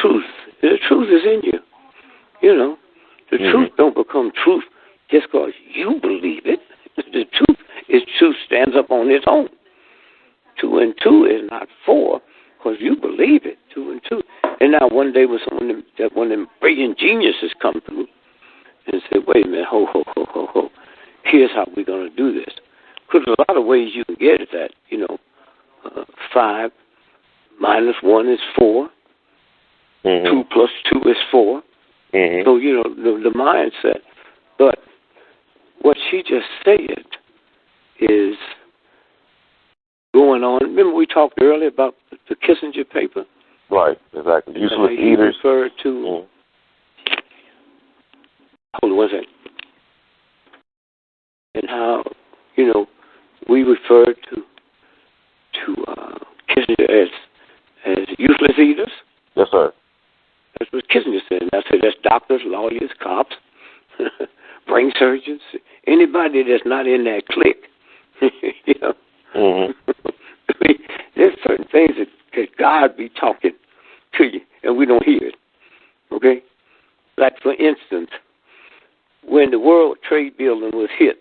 truth. The truth is in you. The truth don't become truth just because you believe it. The truth stands up on its own. 2 and 2 is not 4 because you believe it. 2 and 2. And now one day when one of them brilliant geniuses come through and say, wait a minute, ho. Here's how we're going to do this. Because there's a lot of ways you can get at that. 5 minus 1 is 4. 2 plus 2 is 4. So, the mindset. But what she just said is going on. Remember we talked earlier about the Kissinger paper? Right, exactly. Useless eaters. Referred to. Hold on one second. And how, we referred to Kissinger as useless eaters. Yes, sir. That's what Kissinger said. And I said that's doctors, lawyers, cops, brain surgeons, anybody that's not in that clique. I mean, there's certain things that God be talking to you, and we don't hear it. Okay? Like, for instance, when the World Trade Building was hit,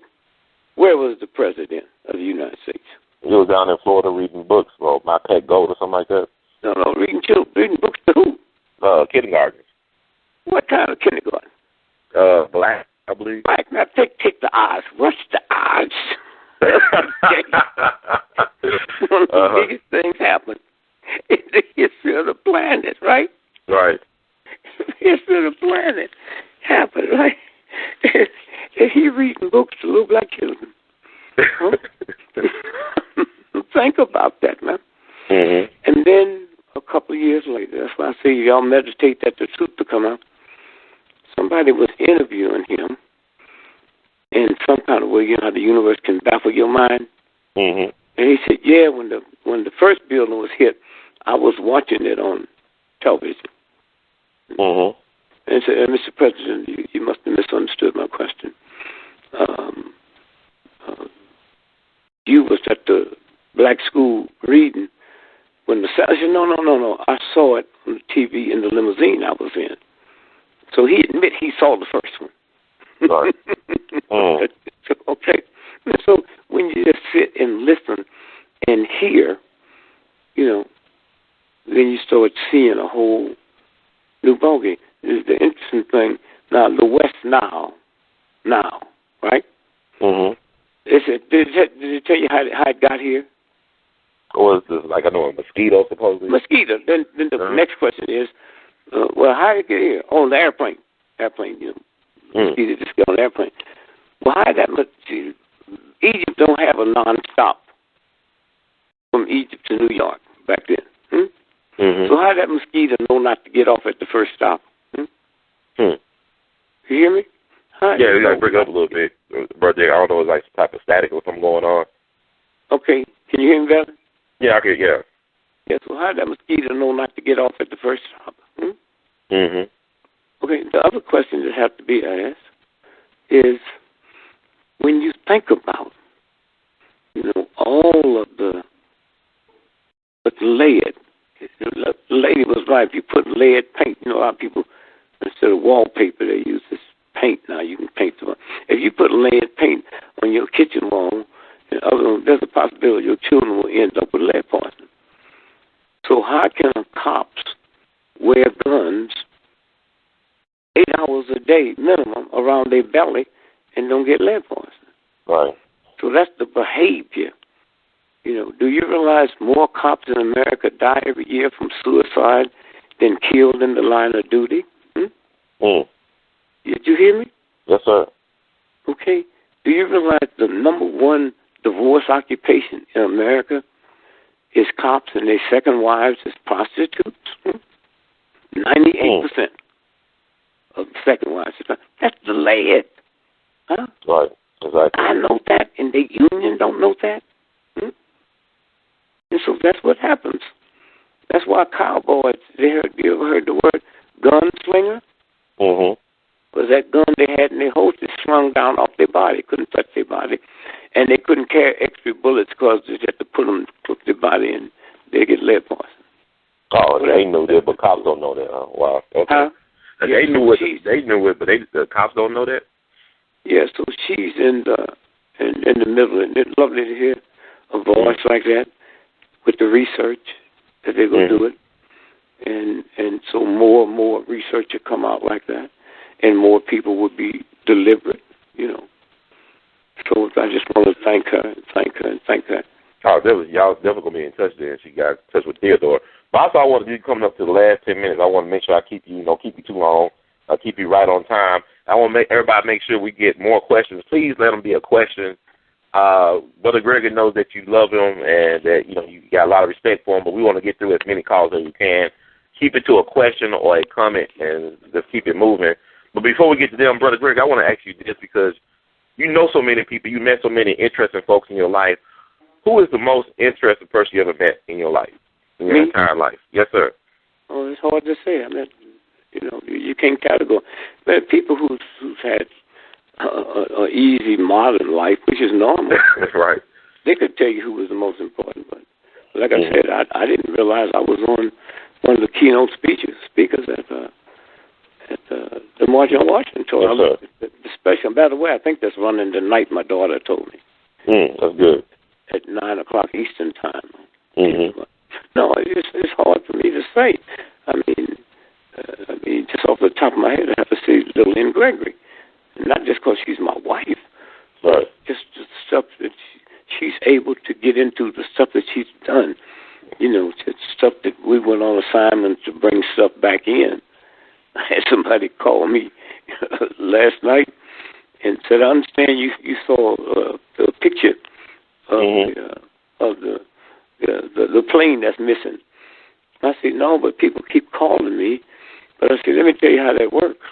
where was the President of the United States? He was down in Florida reading books, or My Pet Goat or something like that. No, reading books to who? Kindergarten. What kind of kindergarten? Black, I believe. Black. Now, take the odds. What's the odds? One of the biggest things happened in the history of the planet, right? Right. The history of the planet happened, right? And he reading books to little black children. Huh? Think about that, man. Mm-hmm. And then a couple of years later, that's why I say y'all meditate that the truth will come out. Somebody was interviewing him in some kind of way, how the universe can baffle your mind. Mm-hmm. And he said, yeah, when the first building was hit, I was watching it on television. Mm-hmm. And said, Mr. President, you must have misunderstood my question. You was at the black school reading when the I said, no. I saw it on the TV in the limousine I was in. So he admit he saw the first one. Right. So, okay. And so when you just sit and listen and hear, then you start seeing a whole new ballgame. This is the interesting thing. Now, the West now, right? Mm-hmm. Did it tell you how it got here? Or is this, I know, a mosquito, supposedly? Mosquito. Then the next question is, how did it get here? On the airplane. Mosquito just get on the airplane. Well, how did that much? Egypt don't have a non-stop from Egypt to New York back then. Mm-hmm. So how did that mosquito know not to get off at the first stop? You hear me? Yeah, you got to bring up a little bit. Brother, I don't know, it's some type of static or something going on. Okay. Can you hear me better? Yeah, okay, yeah. Yeah, so how did that mosquito know not to get off at the first stop? Mm-hmm. Okay, the other question that has to be asked is when you think about, all of the lead. The lady was right. If you put lead paint, a lot of people, instead of wallpaper, they use this paint now. You can paint them. If you put lead paint on your kitchen wall, there's a possibility your children will end up with lead poisoning. So how can cops wear guns 8 hours a day minimum around their belly and don't get lead poisoning? Right. So that's the behavior. Do you realize more cops in America die every year from suicide than killed in the line of duty? Did you hear me? Yes, sir. Okay. Do you realize the number one divorce occupation in America is cops and their second wives is prostitutes? 98% of second wives. That's the lead. Huh? Right. Exactly. I know that, and the union don't know that. And so that's what happens. That's why cowboys, you ever heard the word gunslinger? Mm-hmm. Because that gun they had in their holster slung down off their body, couldn't touch their body. And they couldn't carry extra bullets because they had to put them to their body and they get lead poisoning. Oh, they knew that, but cops don't know that. Huh? Wow. Okay. Huh? They knew it, but the cops don't know that? Yeah, so she's in the middle, and it's lovely to hear a voice like that with the research that they're going to do it. And so more and more research will come out like that, and more people will be deliberate, So I just want to thank her. Oh, y'all was definitely going to be in touch there. She got in touch with Theodore. But also, I want to be coming up to the last 10 minutes. I want to make sure I keep you too long. I'll keep you right on time. I want to make everybody make sure we get more questions. Please let them be a question Brother Gregory knows that you love him and that, you know, you got a lot of respect for him, but we want to get through as many calls as we can. Keep it to a question or a comment and just keep it moving. But before we get to them, Brother Gregory, I want to ask you this because you know so many people, you met so many interesting folks in your life. Who is the most interesting person you ever met in your life, in your entire life? Yes, sir. Oh, it's hard to say. I mean, you know, you can't categorize. But people who's had an easy modern life, which is normal. That's right. They could tell you who was the most important. But like I said, I didn't realize I was on one of the keynote speakers at the March on Washington tour. Yes, the special. By the way, I think that's running tonight. My daughter told me. That's good. At 9 o'clock Eastern time. Mm-hmm. No, it's hard for me to say. I mean, just off the top of my head, I have to say little Lynn Gregory. Not just because she's my wife, right? Just the stuff that she's able to get into, the stuff that she's done. You know, stuff that we went on assignment to bring stuff back in. I had somebody call me last night and said, "I understand you saw the picture of the plane that's missing." I said, "No, but people keep calling me." But I said, "Let me tell you how that works.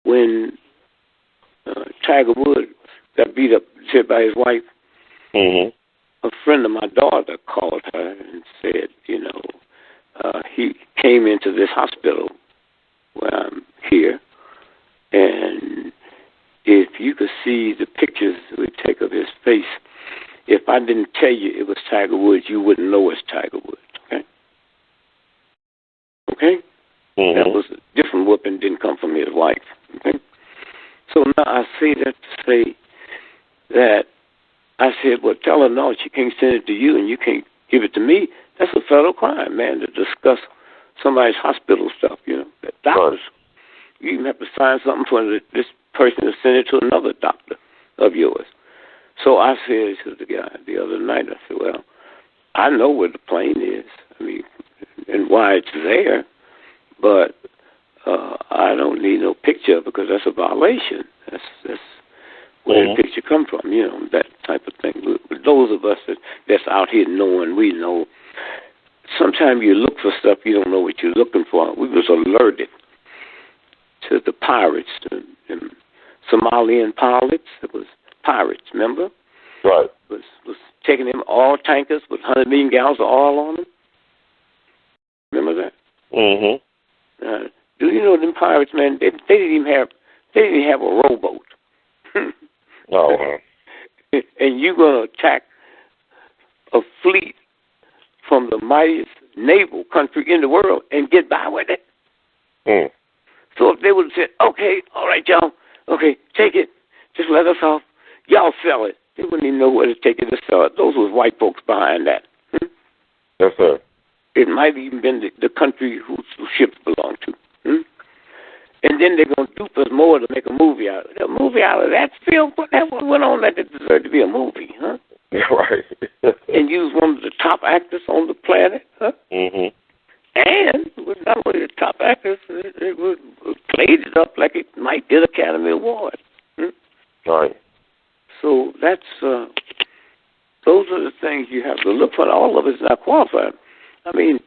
When Tiger Woods got beat up by his wife, a friend of my daughter called her and said, you know, he came into this hospital where I'm here, and if you could see the pictures we take of his face, if I didn't tell you it was Tiger Woods, you wouldn't know it's Tiger Woods, okay? That was a different whooping, didn't come from his wife. Okay? So now I say that to say that I said, well, tell her no, she can't send it to you and you can't give it to me. That's a federal crime, man, to discuss somebody's hospital stuff, you know. That doctors, you even have to sign something for this person to send it to another doctor of yours. So I said to the guy the other night, I said, well, I know where the plane is, I mean, and why it's there. But I don't need no picture because that's a violation. That's where the picture come from, you know, that type of thing. But those of us that's out here knowing, we know. Sometimes you look for stuff, you don't know what you're looking for. We was alerted to the pirates, the Somalian pilots. It was pirates, remember? Right. Was taking them all tankers with 100 million gallons of oil on them. Remember that? Do you know them pirates, man? They didn't even have a rowboat. And you're gonna attack a fleet from the mightiest naval country in the world and get by with it? So if they would have said, "Okay, all right, y'all, okay, take it, just let us off, y'all sell it," they wouldn't even know where to take it to sell it. Those was white folks behind that. Yes, sir. It might have even been the country whose ships belong to. And then they're going to dupe us more to make a movie out of it. A movie out of that film? What went on that it deserved to be a movie, huh? Right. And use one of the top actors on the planet, huh? And with not only the top actors, it played it up like it might get an Academy Award. Right. So that's those are the things you have to look for. All of us are not qualified. I mean,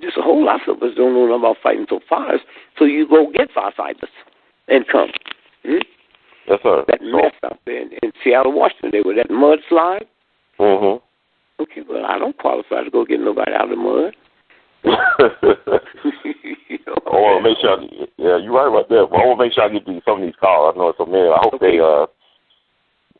just a whole lot of us don't know about fighting so fires, so you go get firefighters and come. Yes, sir. That mess out there in Seattle, Washington, they were that mudslide. Okay, well, I don't qualify to go get nobody out of the mud. I want to make sure, you're right about that. But I want to make sure I get some of these calls. I know it's so many. I hope they,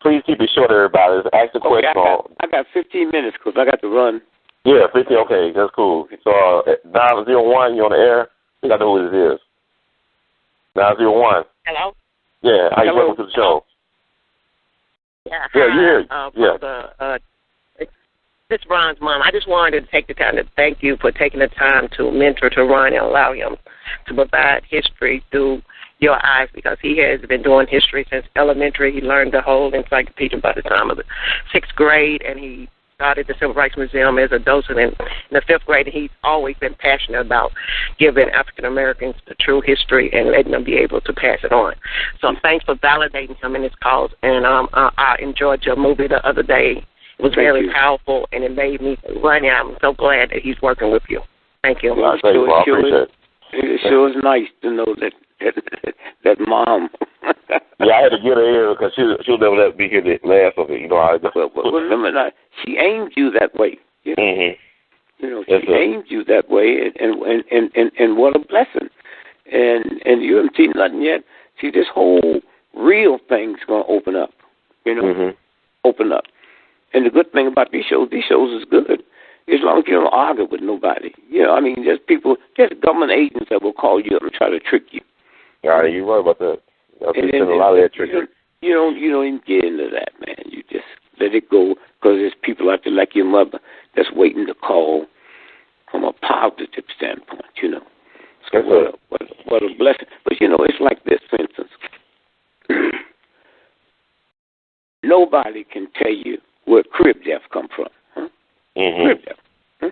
please keep it short, everybody. Ask the question. I got 15 minutes because I got to run. Yeah, 15, okay, that's cool. So, 901, you're on the air. I think I know who this is. 901. Hello? Yeah, how you welcome to the show? Yeah, you're here. This is Ron's mom. I just wanted to take the time to thank you for taking the time to mentor to Ron and allow him to provide history through your eyes, because he has been doing history since elementary. He learned the whole encyclopedia by the time of the 6th grade, and he started the Civil Rights Museum as a docent in the 5th grade, and he's always been passionate about giving African Americans the true history and letting them be able to pass it on. So thanks for validating him in his cause. And I enjoyed your movie the other day. It was very powerful, and it made me run. I'm so glad that he's working with you. Thank you. Well, thank you. I appreciate it. It sure is nice to know that mom. Yeah, I had to get her here because she'll never let me hear the laugh of it. You know how it goes. Well, remember now, she aimed you that way. You know, mm-hmm. You know, she aimed you that way, and what a blessing. And you haven't seen nothing yet. See, this whole real thing's going to open up. You know, open up. And the good thing about these shows is good. As long as you don't argue with nobody. You know, I mean, there's government agents that will call you up and try to trick you. Yeah, you're right about that. I've been a lot of that trickery. You don't even get into that, man. You just let it go because there's people out there like your mother that's waiting to call from a positive standpoint, you know. So what a blessing. But, you know, it's like this, for instance. Nobody can tell you where crib death come from. Huh? Crib death. Huh?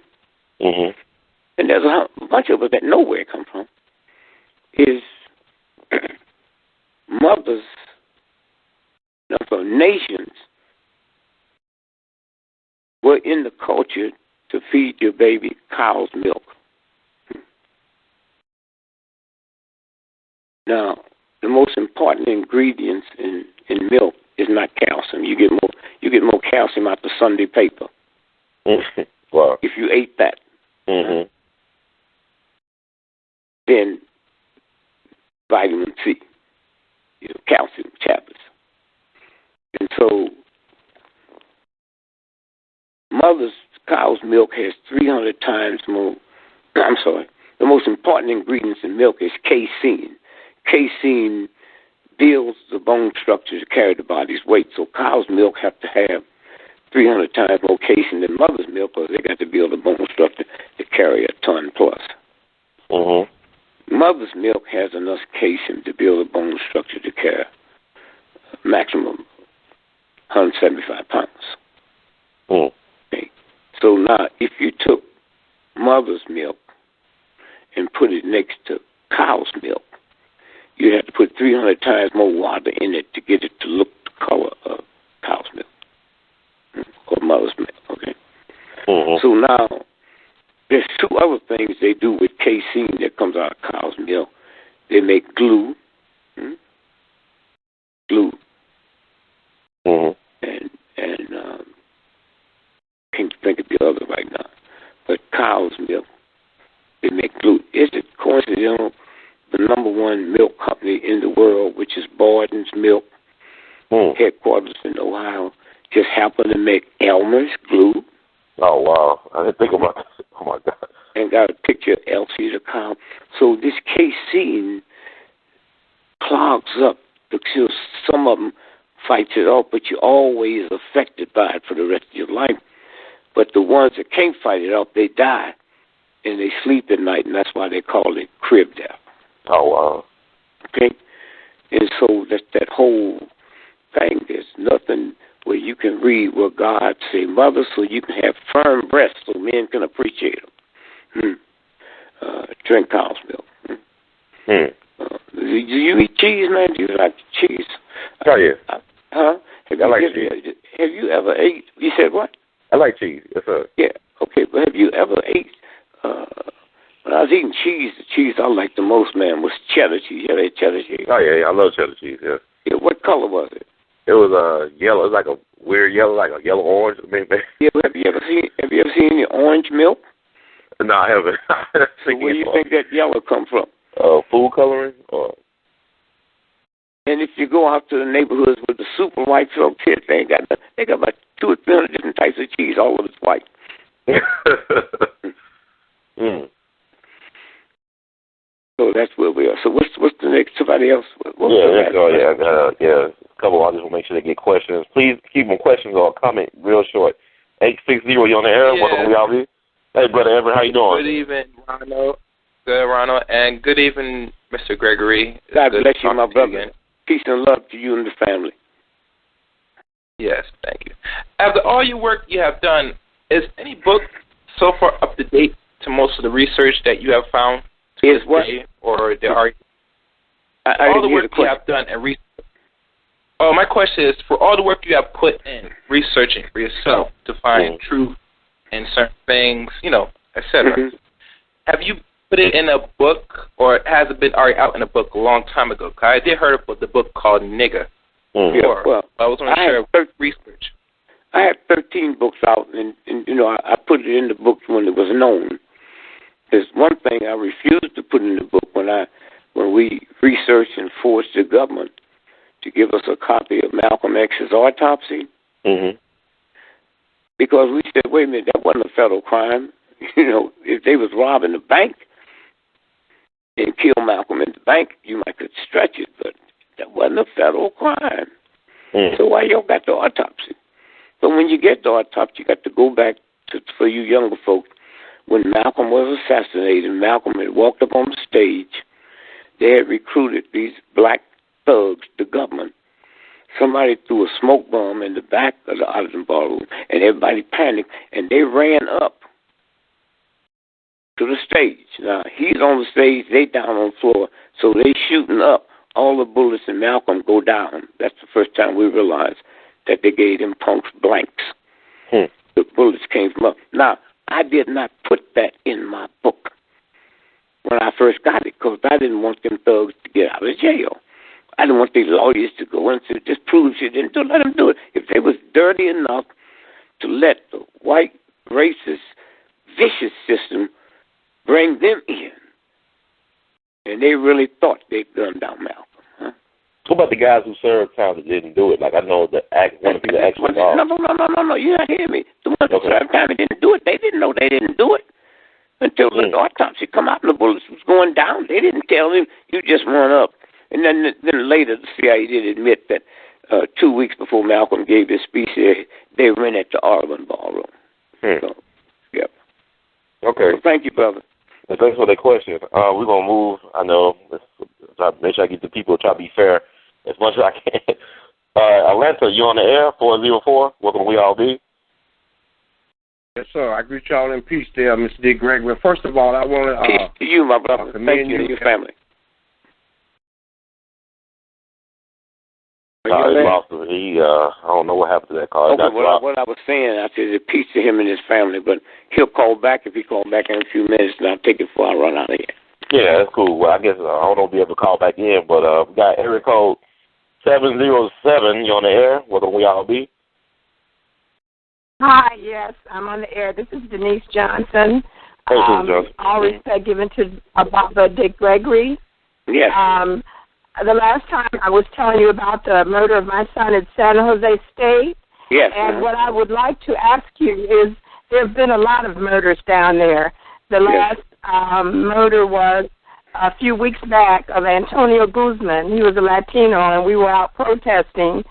And there's a bunch of us that know where it come from. Is mothers from nations were in the culture to feed your baby cow's milk. Now, the most important ingredients in milk is not calcium. You get more calcium out the Sunday paper. Wow. If you ate that. Then vitamin C, you know, calcium tablets. And so mother's cow's milk has 300 times more, the most important ingredients in milk is casein. Casein builds the bone structure to carry the body's weight. So cow's milk have to have 300 times more casein than mother's milk because they got to build the bone structure to carry a ton plus. Mother's milk has enough casein to build a bone structure to carry a maximum 175 pounds. Okay. So now, if you took mother's milk and put it next to cow's milk, you'd have to put 300 times more water in it to get it to look the color of cow's milk or mother's milk. Okay. So now, there's two other things they do with casein that comes out of cow's milk. They make glue. Glue. And can't think of the other right now. But cow's milk, they make glue. Is it coincidental? The number one milk company in the world, which is Borden's Milk, headquarters in Ohio, just happened to make Elmer's glue. Oh, wow. I didn't think about that. Oh, my God. And got a picture of Elsie the cow. So this casein clogs up because some of them fights it off, but you're always affected by it for the rest of your life. But the ones that can't fight it off, they die, and they sleep at night, and that's why they call it crib death. Oh, wow. Okay? And so that whole thing, there's nothing where you can read what God say, mother, so you can have firm breasts so men can appreciate them. Drink cow's milk. Do you eat cheese, man? Do you like cheese? Oh, yeah. Have you ever ate? You said what? I like cheese. Yes, sir. Yeah. Okay, but have you ever ate? When I was eating cheese, the cheese I liked the most, man, was cheddar cheese. You ever ate cheddar cheese? Oh, yeah, I love cheddar cheese, yeah. Yeah, what color was it? It was yellow. It was like a weird yellow, like a yellow-orange. Yeah, have you ever seen any orange milk? No, I haven't. So where do you think that yellow come from? Food coloring? Or... And if you go out to the neighborhoods with the super white folks here, they got about 200 or 300 different types of cheese. All of it's white. So that's where we are. So what's the next? Somebody else? I got a couple. I just want to make sure they get questions. Please keep them questions or comment real short. 860, you on the air? Yeah. Welcome to y'all. Hey, Brother Everett, how you doing? Good evening, Ronald. Good, Ronald. And good evening, Mr. Gregory. God bless you, my brother. Peace and love to you and the family. Yes, thank you. after all your work you have done, is any book so far up to date to most of the research that you have found? Is what? Or there are all the work you have done and research. Oh, my question is, for all the work you have put in researching for yourself to find truth in certain things, etc. Have you put it in a book, or has it been already out in a book a long time ago? 'Cause I did heard of the book called Nigga. Yeah, well, I was want to share research. I had 13 books out, and I put it in the books when it was known. There's one thing I refused to put in the book when we researched and forced the government to give us a copy of Malcolm X's autopsy. Because we said, wait a minute, that wasn't a federal crime. If they was robbing the bank and kill Malcolm in the bank, you might could stretch it, but that wasn't a federal crime. So why y'all got the autopsy? But when you get the autopsy, you got to go back for you younger folks. When Malcolm was assassinated, Malcolm had walked up on the stage. They had recruited these black thugs, the government. Somebody threw a smoke bomb in the back of the audience ballroom, and everybody panicked, and they ran up to the stage. Now, he's on the stage, they down on the floor, so they shooting up. All the bullets in Malcolm go down. That's the first time we realized that they gave them punks blanks. The bullets came from up. Now, I did not put that in my book when I first got it, because I didn't want them thugs to get out of jail. I didn't want these lawyers to go and say, just prove you didn't do it. Let them do it. If they was dirty enough to let the white, racist, vicious system bring them in, and they really thought they'd gunned down Malcolm. What about the guys who served time that didn't do it? Like, I know one of the people actually involved. No, you're not hearing me. The ones who served time that didn't do it, they didn't know they didn't do it until the autopsy come out and the bullets was going down. They didn't tell him, you just run up. And then later the CIA did admit that 2 weeks before Malcolm gave his speech, they ran at the Arvin ballroom. So, yep. Okay. Well, thank you, brother. Thanks for that question. We're going to move. I know. Let's make sure I get the people, try to be fair as much as I can. Atlanta, you on the air, 404. Welcome to We All Be. Yes, sir. I greet y'all in peace there, Mr. D. Gregory. First of all, I want to... peace to you, my brother. Thank you and your family. He lost it. I don't know what happened to that call. Okay, what I was saying, I said peace to him and his family, but he'll call back if he calls back in a few minutes, and I'll take it before I run out of here. Yeah, that's cool. Well, I guess I don't know if we'll be able to call back in, but we got area code 707. You on the air? Welcome to We All Be. Hi, yes, I'm on the air. This is Denise Johnson. Hey, Johnson. All respect given to Baba Dick Gregory. Yes. The last time I was telling you about the murder of my son at San Jose State. Yes. And what I would like to ask you is, there have been a lot of murders down there. The last murder was a few weeks back of Antonio Guzman. He was a Latino, and we were out protesting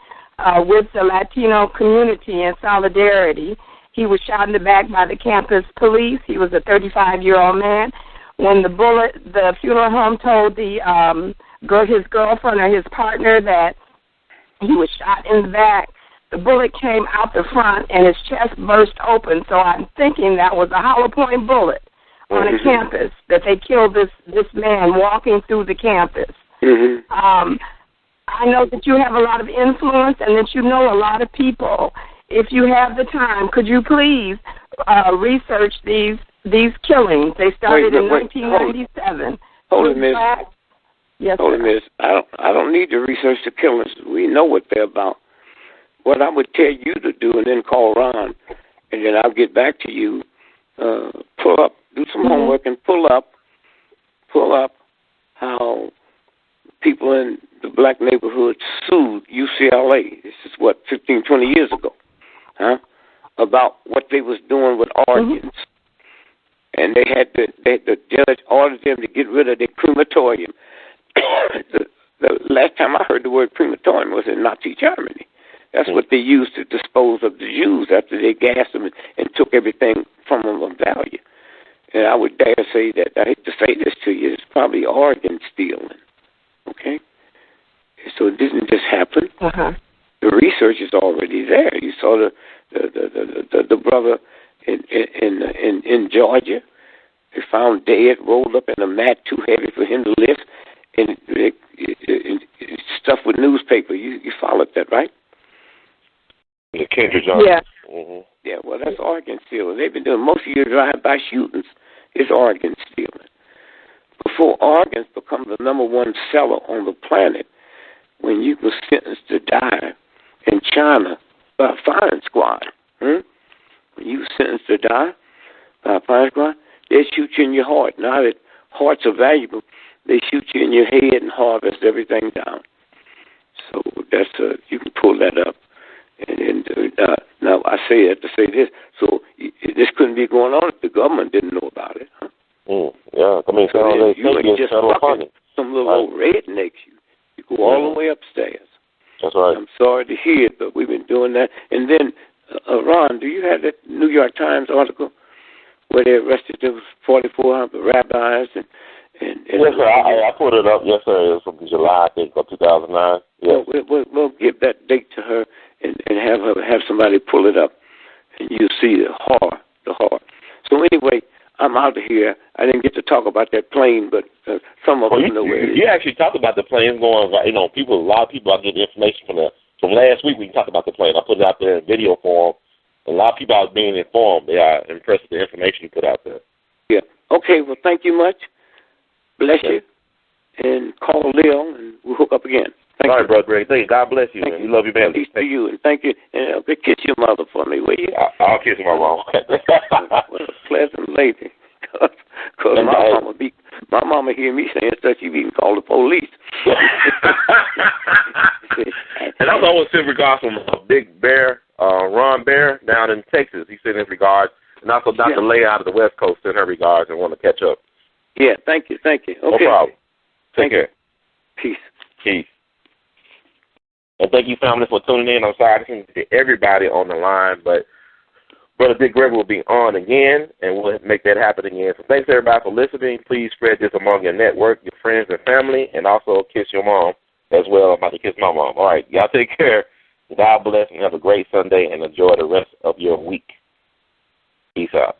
with the Latino community in solidarity. He was shot in the back by the campus police. He was a 35-year-old man. When the funeral home told his girlfriend or his partner that he was shot in the back, the bullet came out the front and his chest burst open. So I'm thinking that was a hollow point bullet on a campus, that they killed this man walking through the campus. I know that you have a lot of influence and that you know a lot of people. If you have the time, could you please research these killings? They started in 1997. Hold it, Miss. Yes, hold it, Miss. I don't need to research the killings. We know what they're about. What I would tell you to do, and then call Ron, and then I'll get back to you. Pull up, do some homework, and pull up how people in the black neighborhood sued UCLA. This is 15, 20 years ago, about what they was doing with organs. And the judge ordered them to get rid of their crematorium. The last time I heard the word crematorium was in Nazi Germany. That's what they used to dispose of the Jews after they gassed them and took everything from them of value. And I would dare say that, I hate to say this to you, it's probably organ stealing. Okay? So it didn't just happen. The research is already there. You saw the brother in Georgia. They found dead, rolled up in a mat too heavy for him to lift, and stuffed with newspaper. You followed that, right? Yeah, Kendrick Johnson. Yeah. Mm-hmm. Yeah, well, that's organ stealing. They've been doing most of your drive-by shootings is organ stealing. Before organs become the number one seller on the planet, when you were sentenced to die in China by a firing squad, when you were sentenced to die by a firing squad, they shoot you in your heart. Now that hearts are valuable, they shoot you in your head and harvest everything down. So that's you can pull that up. And now I say that to say this. So this couldn't be going on if the government didn't know about it. Huh? Yeah, I mean, so you ain't just fucking some little old rednecks. You go all the way upstairs. That's right. I'm sorry to hear it, but we've been doing that. And then, Ron, do you have that New York Times article where they arrested those 44 rabbis and yes, sir. I put it up. Yes, sir. It was from July, I think, of 2009. Yes. We'll give that date to her and have somebody pull it up, and you'll see the horror. So anyway, I'm out of here. I didn't get to talk about that plane, but some of us know where it is. You actually talked about the plane going. A lot of people are getting information from last week. We can talk about the plane. I put it out there in video form. A lot of people are being informed. They are impressed with the information you put out there. Yeah. Okay. Well, thank you much. Bless you, and call Lil, and we'll hook up again. All right, Brother Greg. Thank you. God bless you, man. You love your man. Peace to you, and thank you. And kiss your mother for me, will you? I'll kiss my mom. What a pleasant lady. Because my mama hear me saying stuff, she even call the police. And I want to send regards from Big Bear, Ron Bear, down in Texas. He sent his regards. And also Dr. Leigh out of the West Coast sent her regards and want to catch up. Yeah, thank you. Okay. No problem. Take care. Peace. And thank you, family, for tuning in. I'm sorry I didn't get everybody on the line, but Brother Dick Gregory will be on again, and we'll make that happen again. So thanks, everybody, for listening. Please spread this among your network, your friends and family, and also kiss your mom as well. I'm about to kiss my mom. All right, y'all take care. God bless, and have a great Sunday, and enjoy the rest of your week. Peace out.